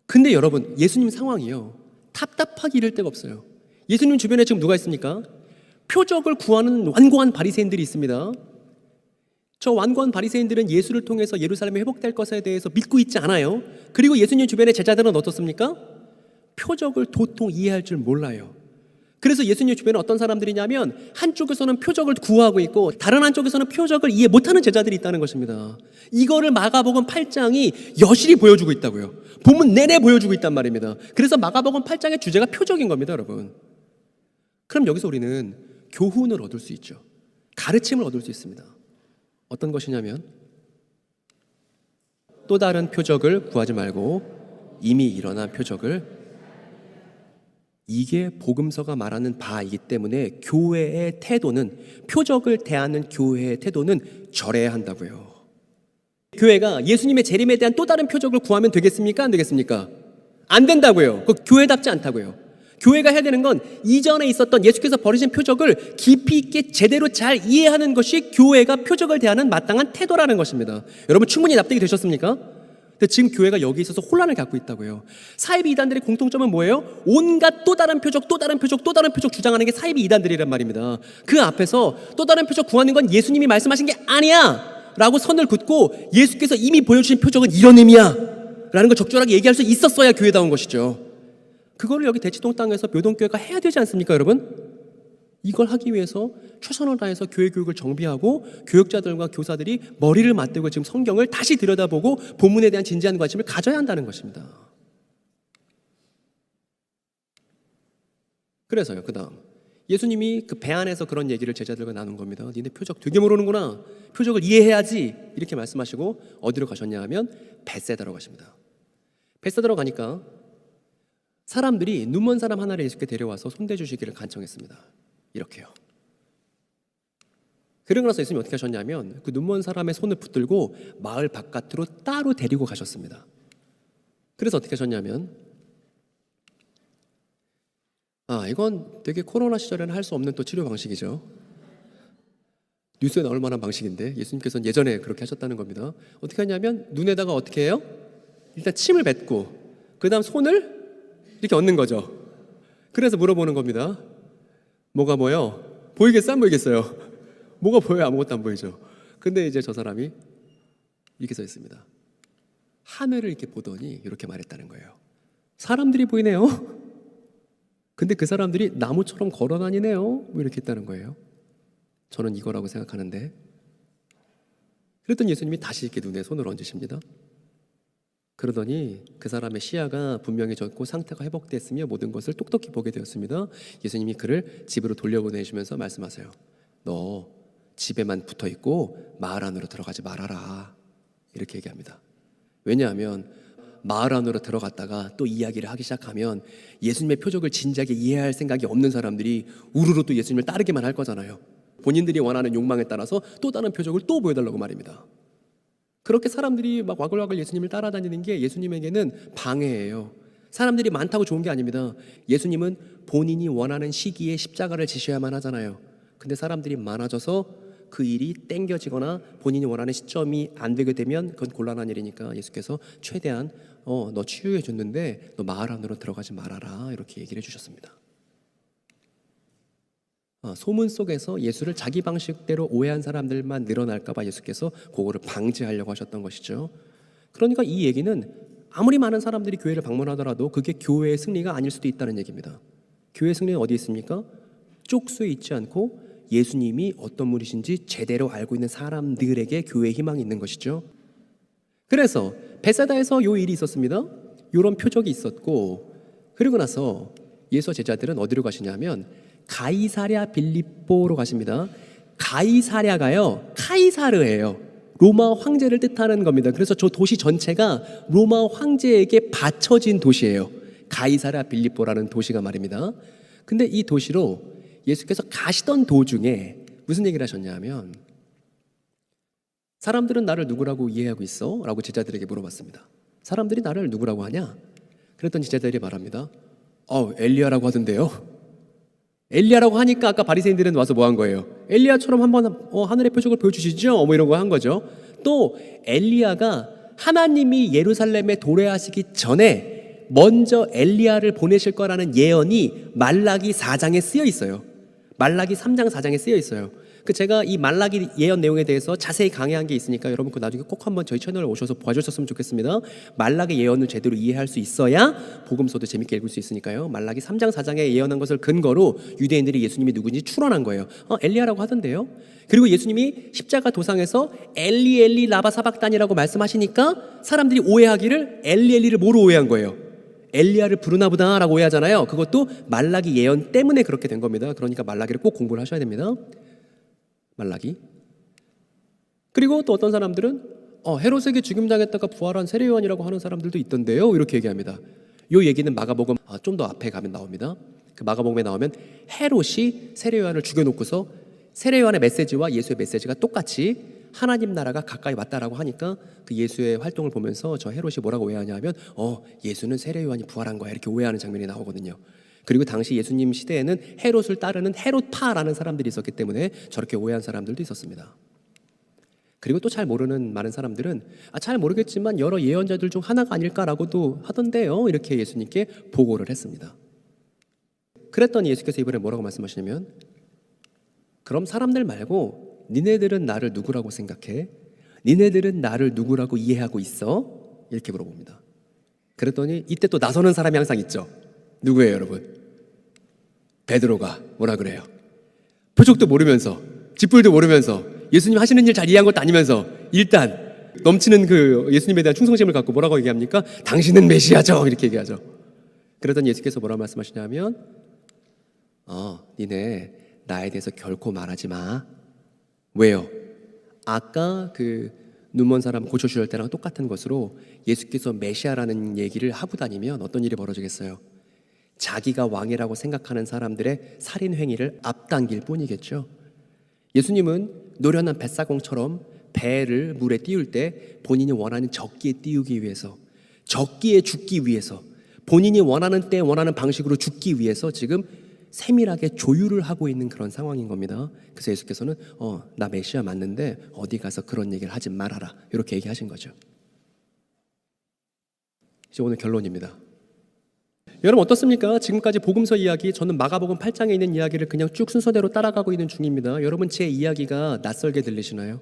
근데 여러분 예수님 상황이요 답답하기 이를 데가 없어요. 예수님 주변에 지금 누가 있습니까? 표적을 구하는 완고한 바리새인들이 있습니다. 저 완고한 바리새인들은 예수를 통해서 예루살렘이 회복될 것에 대해서 믿고 있지 않아요. 그리고 예수님 주변의 제자들은 어떻습니까? 표적을 도통 이해할 줄 몰라요. 그래서 예수님 주변에 어떤 사람들이냐면 한쪽에서는 표적을 구하고 있고 다른 한쪽에서는 표적을 이해 못하는 제자들이 있다는 것입니다. 이거를 마가복음 8장이 여실히 보여주고 있다고요. 본문 내내 보여주고 있단 말입니다. 그래서 마가복음 8장의 주제가 표적인 겁니다 여러분. 그럼 여기서 우리는 교훈을 얻을 수 있죠. 가르침을 얻을 수 있습니다. 어떤 것이냐면 또 다른 표적을 구하지 말고 이미 일어난 표적을, 이게 복음서가 말하는 바이기 때문에 교회의 태도는, 표적을 대하는 교회의 태도는 절해야 한다고요. 교회가 예수님의 재림에 대한 또 다른 표적을 구하면 되겠습니까? 안 되겠습니까? 안 된다고요. 그 교회답지 않다고요. 교회가 해야 되는 건 이전에 있었던 예수께서 벌이신 표적을 깊이 있게 제대로 잘 이해하는 것이 교회가 표적을 대하는 마땅한 태도라는 것입니다. 여러분 충분히 납득이 되셨습니까? 근데 지금 교회가 여기 있어서 혼란을 갖고 있다고요. 사이비 이단들의 공통점은 뭐예요? 온갖 또 다른 표적, 또 다른 표적, 또 다른 표적 주장하는 게 사이비 이단들이란 말입니다. 그 앞에서 또 다른 표적 구하는 건 예수님이 말씀하신 게 아니야 라고 선을 긋고 예수께서 이미 보여주신 표적은 이런 의미야 라는 걸 적절하게 얘기할 수 있었어야 교회다운 것이죠. 그거를 여기 대치동 땅에서 묘동교회가 해야 되지 않습니까, 여러분? 이걸 하기 위해서 최선을 다해서 교회 교육을 정비하고 교육자들과 교사들이 머리를 맞대고 지금 성경을 다시 들여다보고 본문에 대한 진지한 관심을 가져야 한다는 것입니다. 그래서요, 그 다음 예수님이 그 배 안에서 그런 얘기를 제자들과 나눈 겁니다. 니네 표적 되게 모르는구나. 표적을 이해해야지. 이렇게 말씀하시고 어디로 가셨냐 하면 벳세다로 가십니다. 벳세다로 가니까 사람들이 눈먼 사람 하나를 예수께 데려와서 손대주시기를 간청했습니다. 이렇게요. 그러고 나서 예수님이 어떻게 하셨냐면 그 눈먼 사람의 손을 붙들고 마을 바깥으로 따로 데리고 가셨습니다. 그래서 어떻게 하셨냐면 이건 되게 코로나 시절에는 할 수 없는 또 치료 방식이죠. 뉴스에 나올 만한 방식인데 예수님께서는 예전에 그렇게 하셨다는 겁니다. 어떻게 하냐면 눈에다가 어떻게 해요? 일단 침을 뱉고 그 다음 손을 이렇게 얹는 거죠. 그래서 물어보는 겁니다. 뭐가 뭐요? 보이겠어요? 안 보이겠어요? 뭐가 보여요? 아무것도 안 보이죠. 근데 이제 저 사람이 이렇게 써 있습니다. 하늘을 이렇게 보더니 이렇게 말했다는 거예요. 사람들이 보이네요. 근데 그 사람들이 나무처럼 걸어 다니네요. 뭐 이렇게 했다는 거예요. 저는 이거라고 생각하는데 그랬더니 예수님이 다시 이렇게 눈에 손을 얹으십니다. 그러더니 그 사람의 시야가 분명해졌고 상태가 회복됐으며 모든 것을 똑똑히 보게 되었습니다. 예수님이 그를 집으로 돌려보내시면서 말씀하세요. 너 집에만 붙어있고 마을 안으로 들어가지 말아라. 이렇게 얘기합니다. 왜냐하면 마을 안으로 들어갔다가 또 이야기를 하기 시작하면 예수님의 표적을 진지하게 이해할 생각이 없는 사람들이 우르르 또 예수님을 따르기만 할 거잖아요. 본인들이 원하는 욕망에 따라서 또 다른 표적을 또 보여달라고 말입니다. 그렇게 사람들이 막 와글와글 예수님을 따라다니는 게 예수님에게는 방해예요. 사람들이 많다고 좋은 게 아닙니다. 예수님은 본인이 원하는 시기에 십자가를 지셔야만 하잖아요. 근데 사람들이 많아져서 그 일이 땡겨지거나 본인이 원하는 시점이 안 되게 되면 그건 곤란한 일이니까 예수께서 최대한 너 치유해 줬는데 너 마을 안으로 들어가지 말아라 이렇게 얘기를 해주셨습니다. 소문 속에서 예수를 자기 방식대로 오해한 사람들만 늘어날까 봐 예수께서 그거를 방지하려고 하셨던 것이죠. 그러니까 이 얘기는 아무리 많은 사람들이 교회를 방문하더라도 그게 교회의 승리가 아닐 수도 있다는 얘기입니다. 교회의 승리는 어디 있습니까? 쪽수에 있지 않고 예수님이 어떤 분이신지 제대로 알고 있는 사람들에게 교회의 희망이 있는 것이죠. 그래서 베사다에서 요 일이 있었습니다. 요런 표적이 있었고 그리고 나서 예수와 제자들은 어디로 가시냐면 가이사랴 빌립보로 가십니다. 가이사랴가요 카이사르예요. 로마 황제를 뜻하는 겁니다. 그래서 저 도시 전체가 로마 황제에게 바쳐진 도시예요. 가이사랴 빌립보라는 도시가 말입니다. 근데 이 도시로 예수께서 가시던 도중에 무슨 얘기를 하셨냐면 사람들은 나를 누구라고 이해하고 있어? 라고 제자들에게 물어봤습니다. 사람들이 나를 누구라고 하냐? 그랬더니 제자들이 말합니다. 엘리야라고 하던데요. 엘리야라고 하니까 아까 바리새인들은 와서 뭐 한 거예요? 엘리야처럼 한번 하늘의 표적을 보여주시죠? 뭐 이런 거 한 거죠. 또 엘리야가 하나님이 예루살렘에 도래하시기 전에 먼저 엘리야를 보내실 거라는 예언이 말라기 4장에 쓰여 있어요. 말라기 3장 4장에 쓰여 있어요. 제가 이 말라기 예언 내용에 대해서 자세히 강의한 게 있으니까 여러분 그 나중에 꼭 한번 저희 채널에 오셔서 봐주셨으면 좋겠습니다. 말라기 예언을 제대로 이해할 수 있어야 복음서도 재밌게 읽을 수 있으니까요. 말라기 3장 4장에 예언한 것을 근거로 유대인들이 예수님이 누군지 추론한 거예요. 엘리야라고 하던데요. 그리고 예수님이 십자가 도상에서 엘리 엘리 라바 사박단이라고 말씀하시니까 사람들이 오해하기를 엘리 엘리를 뭐로 오해한 거예요? 엘리야를 부르나 보다라고 오해하잖아요. 그것도 말라기 예언 때문에 그렇게 된 겁니다. 그러니까 말라기를 꼭 공부를 하셔야 됩니다. 말라기. 그리고 또 어떤 사람들은 헤롯에게 죽임당했다가 부활한 세례요한이라고 하는 사람들도 있던데요. 이렇게 얘기합니다. 이 얘기는 마가복음 좀 더 앞에 가면 나옵니다. 그 마가복음에 나오면 헤롯이 세례요한을 죽여놓고서 세례요한의 메시지와 예수의 메시지가 똑같이 하나님 나라가 가까이 왔다라고 하니까 그 예수의 활동을 보면서 저 헤롯이 뭐라고 오해하냐면 예수는 세례요한이 부활한 거야 이렇게 오해하는 장면이 나오거든요. 그리고 당시 예수님 시대에는 헤롯을 따르는 헤롯파라는 사람들이 있었기 때문에 저렇게 오해한 사람들도 있었습니다. 그리고 또 잘 모르는 많은 사람들은 잘 모르겠지만 여러 예언자들 중 하나가 아닐까라고도 하던데요. 이렇게 예수님께 보고를 했습니다. 그랬더니 예수께서 이번에 뭐라고 말씀하시냐면 그럼 사람들 말고 니네들은 나를 누구라고 생각해? 니네들은 나를 누구라고 이해하고 있어? 이렇게 물어봅니다. 그랬더니 이때 또 나서는 사람이 항상 있죠. 누구예요, 여러분? 베드로가 뭐라 그래요? 표적도 모르면서 짓불도 모르면서 예수님 하시는 일 잘 이해한 것도 아니면서 일단 넘치는 그 예수님에 대한 충성심을 갖고 뭐라고 얘기합니까? 당신은 메시아죠 이렇게 얘기하죠. 그러더니 예수께서 뭐라고 말씀하시냐면 니네 나에 대해서 결코 말하지 마. 왜요? 아까 그 눈먼 사람 고쳐주실 때랑 똑같은 것으로 예수께서 메시아라는 얘기를 하고 다니면 어떤 일이 벌어지겠어요? 자기가 왕이라고 생각하는 사람들의 살인 행위를 앞당길 뿐이겠죠. 예수님은 노련한 뱃사공처럼 배를 물에 띄울 때 본인이 원하는 적기에 띄우기 위해서, 적기에 죽기 위해서, 본인이 원하는 때 원하는 방식으로 죽기 위해서 지금 세밀하게 조율을 하고 있는 그런 상황인 겁니다. 그래서 예수께서는 나 메시아 맞는데 어디 가서 그런 얘기를 하지 말아라 이렇게 얘기하신 거죠. 이제 오늘 결론입니다. 여러분 어떻습니까? 지금까지 복음서 이야기, 저는 마가복음 8장에 있는 이야기를 그냥 쭉 순서대로 따라가고 있는 중입니다. 여러분 제 이야기가 낯설게 들리시나요?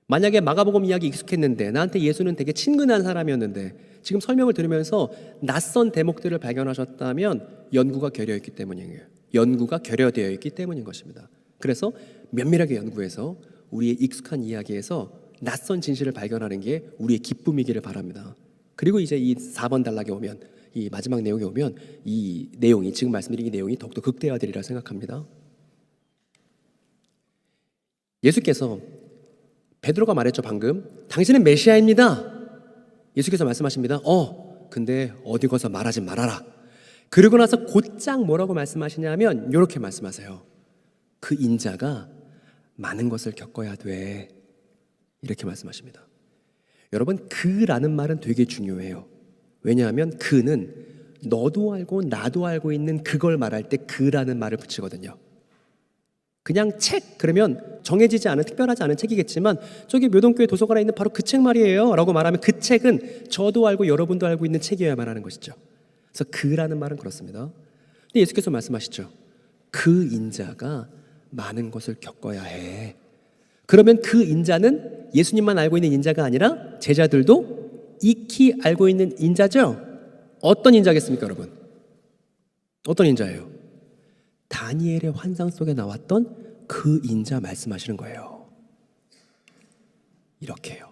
만약에 마가복음 이야기 익숙했는데 나한테 예수는 되게 친근한 사람이었는데 지금 설명을 들으면서 낯선 대목들을 발견하셨다면 연구가 결여있기 때문이에요. 연구가 결여되어 있기 때문인 것입니다. 그래서 면밀하게 연구해서 우리의 익숙한 이야기에서 낯선 진실을 발견하는 게 우리의 기쁨이기를 바랍니다. 그리고 이제 이 4번 단락에 오면, 이 마지막 내용에 오면 이 내용이, 지금 말씀드린 이 내용이 더욱더 극대화되리라 생각합니다. 예수께서, 베드로가 말했죠 방금, 당신은 메시아입니다. 예수께서 말씀하십니다. 근데 어디 가서 말하지 말아라. 그러고 나서 곧장 뭐라고 말씀하시냐면 이렇게 말씀하세요. 그 인자가 많은 것을 겪어야 돼. 이렇게 말씀하십니다. 여러분, 그라는 말은 되게 중요해요. 왜냐하면 그는 너도 알고 나도 알고 있는 그걸 말할 때 그라는 말을 붙이거든요. 그냥 책, 그러면 정해지지 않은, 특별하지 않은 책이겠지만 저기 묘동교회 도서관에 있는 바로 그 책 말이에요 라고 말하면 그 책은 저도 알고 여러분도 알고 있는 책이어야만 하는 것이죠. 그래서 그라는 말은 그렇습니다. 근데 예수께서 말씀하시죠. 그 인자가 많은 것을 겪어야 해. 그러면 그 인자는 예수님만 알고 있는 인자가 아니라 제자들도 익히 알고 있는 인자죠. 어떤 인자겠습니까, 여러분? 어떤 인자예요? 다니엘의 환상 속에 나왔던 그 인자 말씀하시는 거예요. 이렇게요.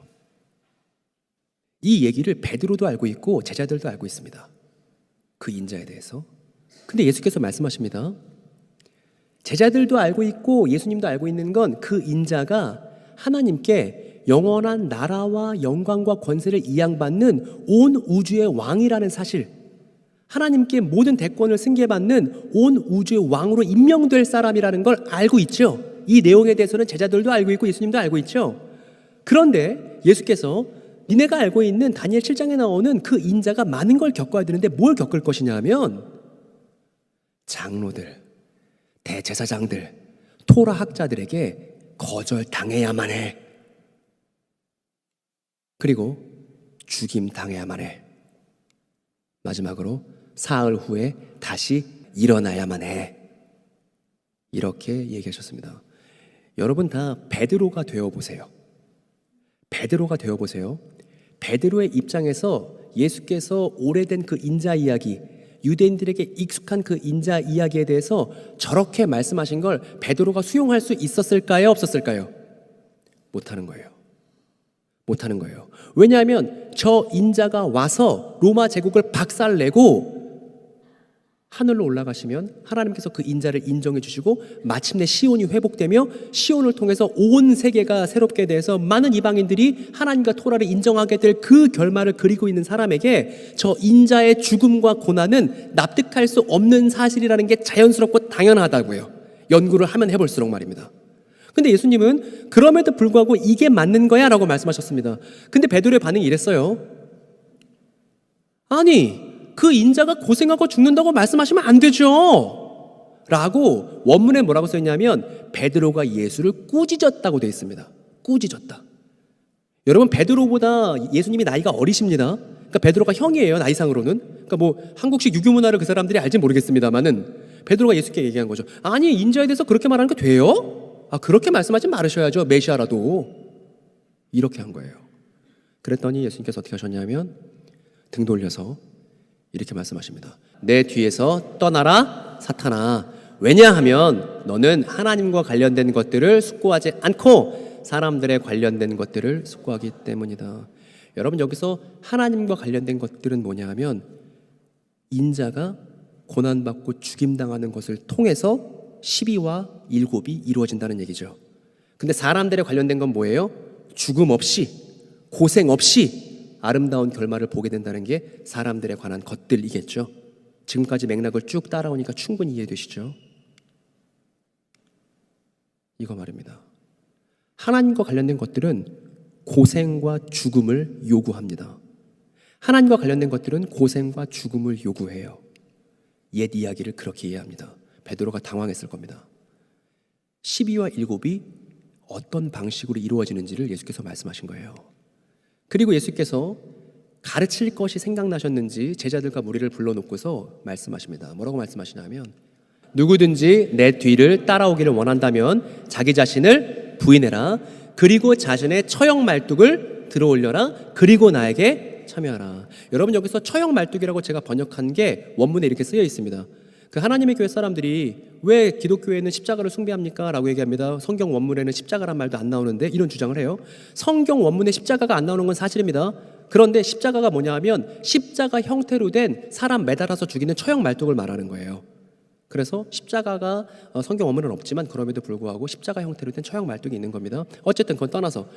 이 얘기를 베드로도 알고 있고 제자들도 알고 있습니다. 그 인자에 대해서. 근데 예수께서 말씀하십니다. 제자들도 알고 있고 예수님도 알고 있는 건 그 인자가 하나님께 영원한 나라와 영광과 권세를 이양받는 온 우주의 왕이라는 사실, 하나님께 모든 대권을 승계받는 온 우주의 왕으로 임명될 사람이라는 걸 알고 있죠. 이 내용에 대해서는 제자들도 알고 있고 예수님도 알고 있죠. 그런데 예수께서 니네가 알고 있는 다니엘 7장에 나오는 그 인자가 많은 걸 겪어야 되는데 뭘 겪을 것이냐 하면 장로들, 대제사장들, 토라 학자들에게 거절당해야만 해. 그리고 죽임 당해야만 해. 마지막으로 사흘 후에 다시 일어나야만 해. 이렇게 얘기하셨습니다. 여러분 다 베드로가 되어보세요. 베드로가 되어보세요. 베드로의 입장에서 예수께서 오래된 그 인자 이야기, 유대인들에게 익숙한 그 인자 이야기에 대해서 저렇게 말씀하신 걸 베드로가 수용할 수 있었을까요? 없었을까요? 못하는 거예요. 못하는 거예요. 왜냐하면 저 인자가 와서 로마 제국을 박살내고 하늘로 올라가시면 하나님께서 그 인자를 인정해 주시고 마침내 시온이 회복되며 시온을 통해서 온 세계가 새롭게 돼서 많은 이방인들이 하나님과 토라를 인정하게 될 그 결말을 그리고 있는 사람에게 저 인자의 죽음과 고난은 납득할 수 없는 사실이라는 게 자연스럽고 당연하다고요. 연구를 하면 해볼수록 말입니다. 근데 예수님은 그럼에도 불구하고 이게 맞는 거야 라고 말씀하셨습니다. 근데 베드로의 반응이 이랬어요. 아니, 그 인자가 고생하고 죽는다고 말씀하시면 안 되죠 라고 원문에 뭐라고 써있냐면 베드로가 예수를 꾸짖었다고 되어 있습니다. 꾸짖었다. 여러분, 베드로보다 예수님이 나이가 어리십니다. 그러니까 베드로가 형이에요, 나이상으로는. 그러니까 뭐 한국식 유교 문화를 그 사람들이 알지 모르겠습니다만은 베드로가 예수께 얘기한 거죠. 아니, 인자에 대해서 그렇게 말하는 게 돼요? 그렇게 말씀하지 말으셔야죠, 메시아라도. 이렇게 한 거예요. 그랬더니 예수님께서 어떻게 하셨냐면 등 돌려서 이렇게 말씀하십니다. 내 뒤에서 떠나라, 사탄아. 왜냐하면 너는 하나님과 관련된 것들을 숙고하지 않고 사람들에 관련된 것들을 숙고하기 때문이다. 여러분, 여기서 하나님과 관련된 것들은 뭐냐 하면 인자가 고난받고 죽임당하는 것을 통해서 12와 7이 이루어진다는 얘기죠. 근데 사람들에 관련된 건 뭐예요? 죽음 없이, 고생 없이 아름다운 결말을 보게 된다는 게 사람들에 관한 것들이겠죠. 지금까지 맥락을 쭉 따라오니까 충분히 이해되시죠? 이거 말입니다. 하나님과 관련된 것들은 고생과 죽음을 요구합니다. 하나님과 관련된 것들은 고생과 죽음을 요구해요. 옛 이야기를 그렇게 이해합니다. 베드로가 당황했을 겁니다. 12와 7이 어떤 방식으로 이루어지는지를 예수께서 말씀하신 거예요. 그리고 예수께서 가르칠 것이 생각나셨는지 제자들과 무리를 불러놓고서 말씀하십니다. 뭐라고 말씀하시냐면 누구든지 내 뒤를 따라오기를 원한다면 자기 자신을 부인해라. 그리고 자신의 처형 말뚝을 들어올려라. 그리고 나에게 참여하라. 여러분, 여기서 처형 말뚝이라고 제가 번역한 게 원문에 이렇게 쓰여 있습니다. 그 하나님의 교회 사람들이 왜 기독교에는 십자가를 숭배합니까? 라고 얘기합니다. 성경 원문에는 십자가란 말도 안 나오는데 이런 주장을 해요. 성경 원문에 십자가가 안 나오는 건 사실입니다. 그런데 십자가가 뭐냐 하면 십자가 형태로 된 사람 매달아서 죽이는 처형 말뚝을 말하는 거예요. 그래서 십자가가 성경 원문은 없지만 그럼에도 불구하고 십자가 형태로 된 처형 말뚝이 있는 겁니다. 어쨌든 그건 떠나서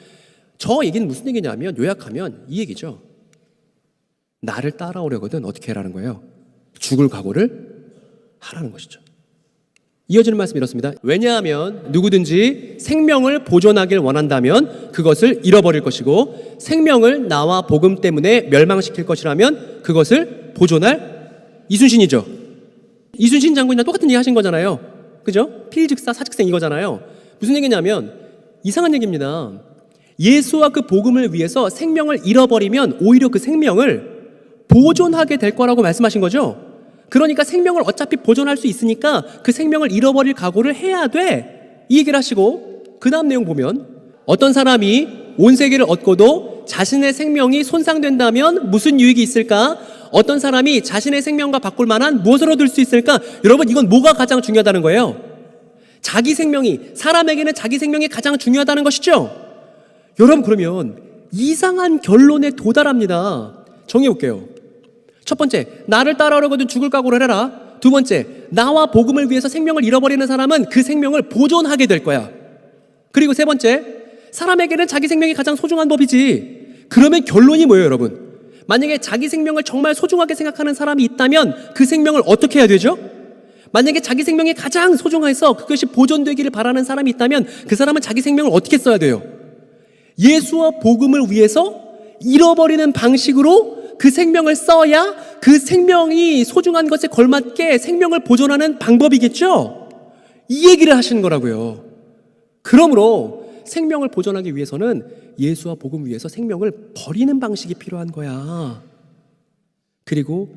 저 얘기는 무슨 얘기냐면 요약하면 이 얘기죠. 나를 따라오려거든 어떻게 하라는 거예요? 죽을 각오를 하라는 것이죠. 이어지는 말씀이 이렇습니다. 왜냐하면 누구든지 생명을 보존하길 원한다면 그것을 잃어버릴 것이고 생명을 나와 복음 때문에 멸망시킬 것이라면 그것을 보존할 이순신이죠. 이순신 장군이랑 똑같은 얘기 하신 거잖아요. 그죠? 필즉사 사즉생 이거잖아요. 무슨 얘기냐면 이상한 얘기입니다. 예수와 그 복음을 위해서 생명을 잃어버리면 오히려 그 생명을 보존하게 될 거라고 말씀하신 거죠. 그러니까 생명을 어차피 보존할 수 있으니까 그 생명을 잃어버릴 각오를 해야 돼. 이 얘기를 하시고 그 다음 내용 보면 어떤 사람이 온 세계를 얻고도 자신의 생명이 손상된다면 무슨 유익이 있을까? 어떤 사람이 자신의 생명과 바꿀 만한 무엇을 얻을 수 있을까? 여러분, 이건 뭐가 가장 중요하다는 거예요? 자기 생명이, 사람에게는 자기 생명이 가장 중요하다는 것이죠. 여러분, 그러면 이상한 결론에 도달합니다. 정해볼게요. 첫 번째, 나를 따라오려거든 죽을 각오를 해라. 두 번째, 나와 복음을 위해서 생명을 잃어버리는 사람은 그 생명을 보존하게 될 거야. 그리고 세 번째, 사람에게는 자기 생명이 가장 소중한 법이지. 그러면 결론이 뭐예요, 여러분? 만약에 자기 생명을 정말 소중하게 생각하는 사람이 있다면 그 생명을 어떻게 해야 되죠? 만약에 자기 생명이 가장 소중해서 그것이 보존되기를 바라는 사람이 있다면 그 사람은 자기 생명을 어떻게 써야 돼요? 예수와 복음을 위해서 잃어버리는 방식으로 그 생명을 써야 그 생명이 소중한 것에 걸맞게 생명을 보존하는 방법이겠죠? 이 얘기를 하시는 거라고요. 그러므로 생명을 보존하기 위해서는 예수와 복음 위해서 생명을 버리는 방식이 필요한 거야. 그리고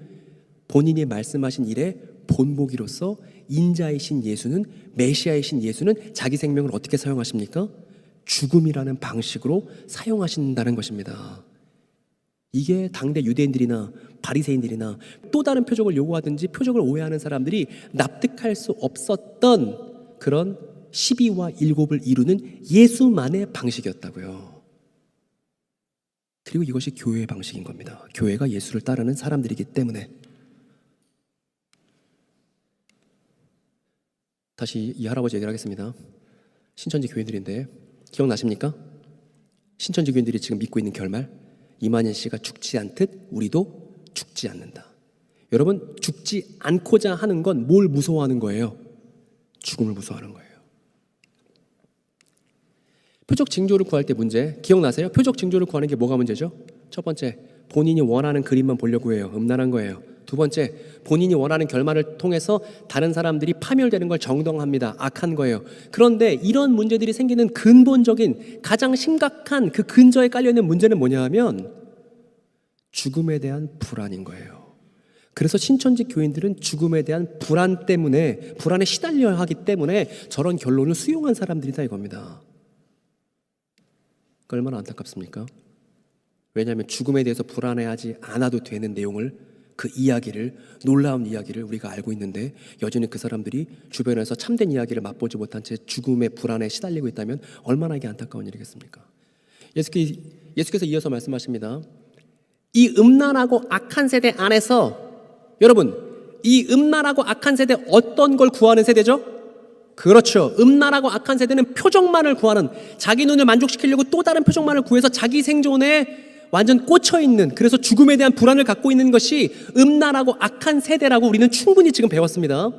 본인이 말씀하신 일의 본보기로서 인자이신 예수는, 메시아이신 예수는 자기 생명을 어떻게 사용하십니까? 죽음이라는 방식으로 사용하신다는 것입니다. 이게 당대 유대인들이나 바리새인들이나 또 다른 표적을 요구하든지 표적을 오해하는 사람들이 납득할 수 없었던 그런 12와 7을 이루는 예수만의 방식이었다고요. 그리고 이것이 교회의 방식인 겁니다. 교회가 예수를 따르는 사람들이기 때문에. 다시 이 할아버지 얘기를 하겠습니다. 신천지 교인들인데 기억나십니까? 신천지 교인들이 지금 믿고 있는 결말, 이만희 씨가 죽지 않듯 우리도 죽지 않는다. 여러분, 죽지 않고자 하는 건 뭘 무서워하는 거예요? 죽음을 무서워하는 거예요. 표적 징조를 구할 때 문제 기억나세요? 표적 징조를 구하는 게 뭐가 문제죠? 첫 번째, 본인이 원하는 그림만 보려고 해요. 음란한 거예요. 두 번째, 본인이 원하는 결말을 통해서 다른 사람들이 파멸되는 걸 정당합니다. 악한 거예요. 그런데 이런 문제들이 생기는 근본적인 가장 심각한 그 근저에 깔려있는 문제는 뭐냐 하면 죽음에 대한 불안인 거예요. 그래서 신천지 교인들은 죽음에 대한 불안 때문에, 불안에 시달려야 하기 때문에 저런 결론을 수용한 사람들이다 이겁니다. 얼마나 안타깝습니까? 왜냐하면 죽음에 대해서 불안해하지 않아도 되는 내용을, 그 이야기를, 놀라운 이야기를 우리가 알고 있는데 여전히 그 사람들이 주변에서 참된 이야기를 맛보지 못한 채 죽음의 불안에 시달리고 있다면 얼마나 이게 안타까운 일이겠습니까? 예수께서 이어서 말씀하십니다. 이 음란하고 악한 세대 안에서, 여러분, 이 음란하고 악한 세대, 어떤 걸 구하는 세대죠? 그렇죠. 음란하고 악한 세대는 표적만을 구하는, 자기 눈을 만족시키려고 또 다른 표적만을 구해서 자기 생존에 완전 꽂혀있는, 그래서 죽음에 대한 불안을 갖고 있는 것이 음란하고 악한 세대라고 우리는 충분히 지금 배웠습니다.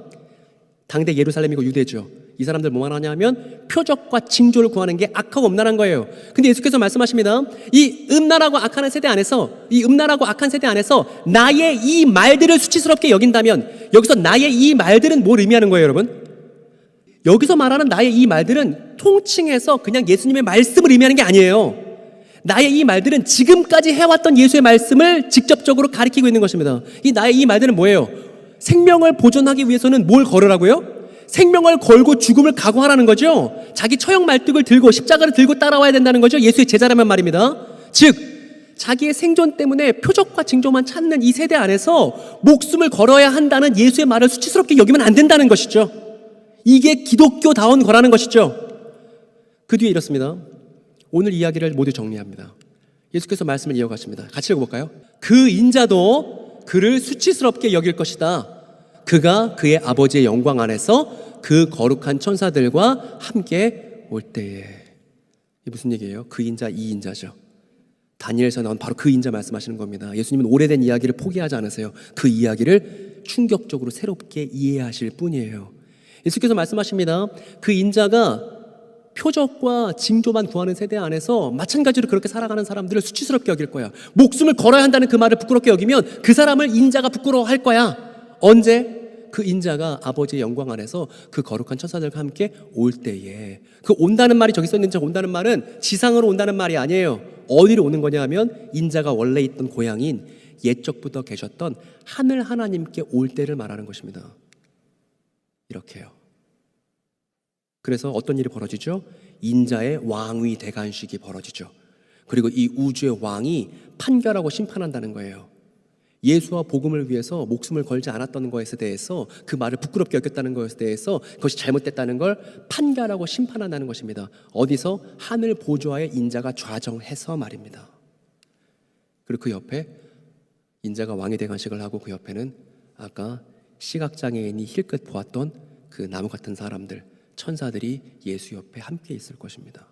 당대 예루살렘이고 유대죠. 이 사람들 뭐만 하냐면 표적과 징조를 구하는 게 악하고 음란한 거예요. 근데 예수께서 말씀하십니다. 이 음란하고 악한 세대 안에서, 이 음란하고 악한 세대 안에서 나의 이 말들을 수치스럽게 여긴다면, 여기서 나의 이 말들은 뭘 의미하는 거예요, 여러분? 여기서 말하는 나의 이 말들은 통칭해서 그냥 예수님의 말씀을 의미하는 게 아니에요. 나의 이 말들은 지금까지 해왔던 예수의 말씀을 직접적으로 가리키고 있는 것입니다. 이 나의 이 말들은 뭐예요? 생명을 보존하기 위해서는 뭘 걸으라고요? 생명을 걸고 죽음을 각오하라는 거죠. 자기 처형 말뚝을 들고 십자가를 들고 따라와야 된다는 거죠. 예수의 제자라면 말입니다. 즉 자기의 생존 때문에 표적과 징조만 찾는 이 세대 안에서 목숨을 걸어야 한다는 예수의 말을 수치스럽게 여기면 안 된다는 것이죠. 이게 기독교다운 거라는 것이죠. 그 뒤에 이렇습니다. 오늘 이야기를 모두 정리합니다. 예수께서 말씀을 이어가십니다. 같이 읽어볼까요? 그 인자도 그를 수치스럽게 여길 것이다. 그가 그의 아버지의 영광 안에서 그 거룩한 천사들과 함께 올 때에. 이게 무슨 얘기예요? 그 인자, 이 인자죠. 다니엘서 나온 바로 그 인자 말씀하시는 겁니다. 예수님은 오래된 이야기를 포기하지 않으세요. 그 이야기를 충격적으로 새롭게 이해하실 뿐이에요. 예수께서 말씀하십니다. 그 인자가 표적과 징조만 구하는 세대 안에서 마찬가지로 그렇게 살아가는 사람들을 수치스럽게 여길 거야. 목숨을 걸어야 한다는 그 말을 부끄럽게 여기면 그 사람을 인자가 부끄러워할 거야. 언제? 그 인자가 아버지의 영광 안에서 그 거룩한 천사들과 함께 올 때에. 그 온다는 말이 저기 써있는 온다는 말은 지상으로 온다는 말이 아니에요. 어디로 오는 거냐 하면 인자가 원래 있던 고향인 옛적부터 계셨던 하늘 하나님께 올 때를 말하는 것입니다. 이렇게요. 그래서 어떤 일이 벌어지죠? 인자의 왕위 대관식이 벌어지죠. 그리고 이 우주의 왕이 판결하고 심판한다는 거예요. 예수와 복음을 위해서 목숨을 걸지 않았던 것에 대해서, 그 말을 부끄럽게 여겼다는 것에 대해서 그것이 잘못됐다는 걸 판결하고 심판한다는 것입니다. 어디서? 하늘 보좌에 인자가 좌정해서 말입니다. 그리고 그 옆에 인자가 왕이 대관식을 하고 그 옆에는 아까 시각장애인이 힐끗 보았던 그 나무 같은 사람들, 천사들이 예수 옆에 함께 있을 것입니다.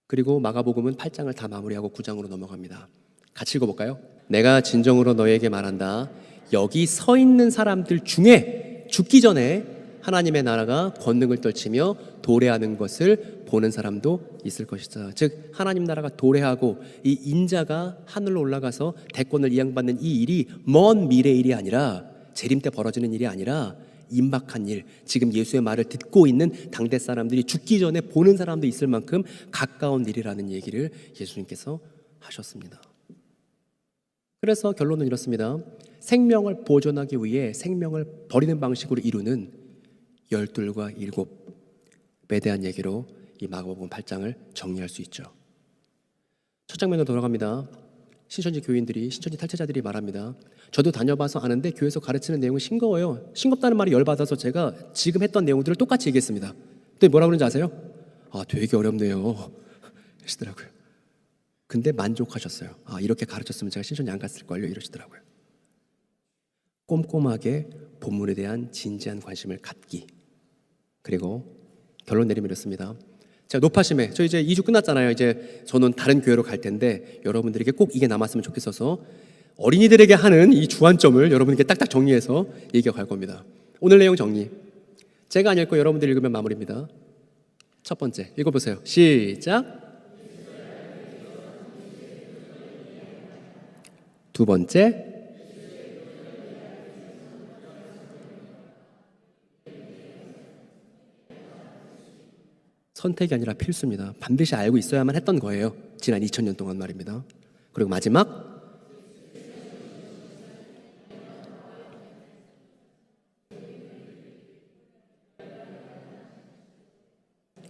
그리고 마가복음은 8장을 다 마무리하고 9장으로 넘어갑니다. 같이 읽어볼까요? 내가 진정으로 너에게 말한다. 여기 서 있는 사람들 중에 죽기 전에 하나님의 나라가 권능을 떨치며 도래하는 것을 보는 사람도 있을 것이다. 즉 하나님 나라가 도래하고 이 인자가 하늘로 올라가서 대권을 이양받는 이 일이 먼 미래의 일이 아니라, 재림 때 벌어지는 일이 아니라 임박한 일, 지금 예수의 말을 듣고 있는 당대 사람들이 죽기 전에 보는 사람도 있을 만큼 가까운 일이라는 얘기를 예수님께서 하셨습니다. 그래서 결론은 이렇습니다. 생명을 보존하기 위해 생명을 버리는 방식으로 이루는 12과 7에 대한 얘기로 이 마가복음 8장을 정리할 수 있죠. 첫 장면으로 돌아갑니다. 신천지 교인들이, 신천지 탈퇴자들이 말합니다. 저도 다녀봐서 아는데 교회에서 가르치는 내용은 싱거워요. 싱겁다는 말이 열받아서 제가 지금 했던 내용들을 똑같이 얘기했습니다. 근데 뭐라고 그러는지 아세요? 아, 되게 어렵네요 이러시더라고요. 근데 만족하셨어요. 아, 이렇게 가르쳤으면 제가 신천지 안 갔을걸요 이러시더라고요. 꼼꼼하게 본문에 대한 진지한 관심을 갖기. 그리고 결론 내리면 이렇습니다. 자, 노파심에 저 이제 2주 끝났잖아요. 이제 저는 다른 교회로 갈 텐데 여러분들에게 꼭 이게 남았으면 좋겠어서 어린이들에게 하는 이 주안점을 여러분에게 딱딱 정리해서 얘기해 갈 겁니다. 오늘 내용 정리. 제가 안 읽고 여러분들이 읽으면 마무리입니다. 첫 번째, 읽어보세요. 시작. 두 번째, 선택이 아니라 필수입니다. 반드시 알고 있어야만 했던 거예요. 지난 2000년 동안 말입니다. 그리고 마지막,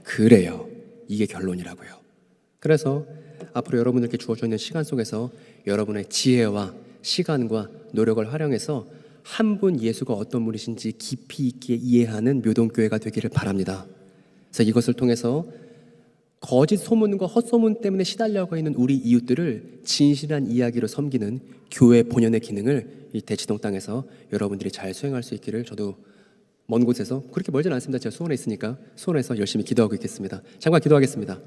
그래요. 이게 결론이라고요. 그래서 앞으로 여러분들께 주어져 있는 시간 속에서 여러분의 지혜와 시간과 노력을 활용해서 한 분 예수가 어떤 분이신지 깊이 있게 이해하는 묘동교회가 되기를 바랍니다. 그래서 이것을 통해서 거짓 소문과 헛소문 때문에 시달려가 있는 우리 이웃들을 진실한 이야기로 섬기는 교회 본연의 기능을 이 대치동 땅에서 여러분들이 잘 수행할 수 있기를 저도 먼 곳에서, 그렇게 멀진 않습니다. 제가 수원에 있으니까 수원에서 열심히 기도하고 있겠습니다. 잠깐 기도하겠습니다.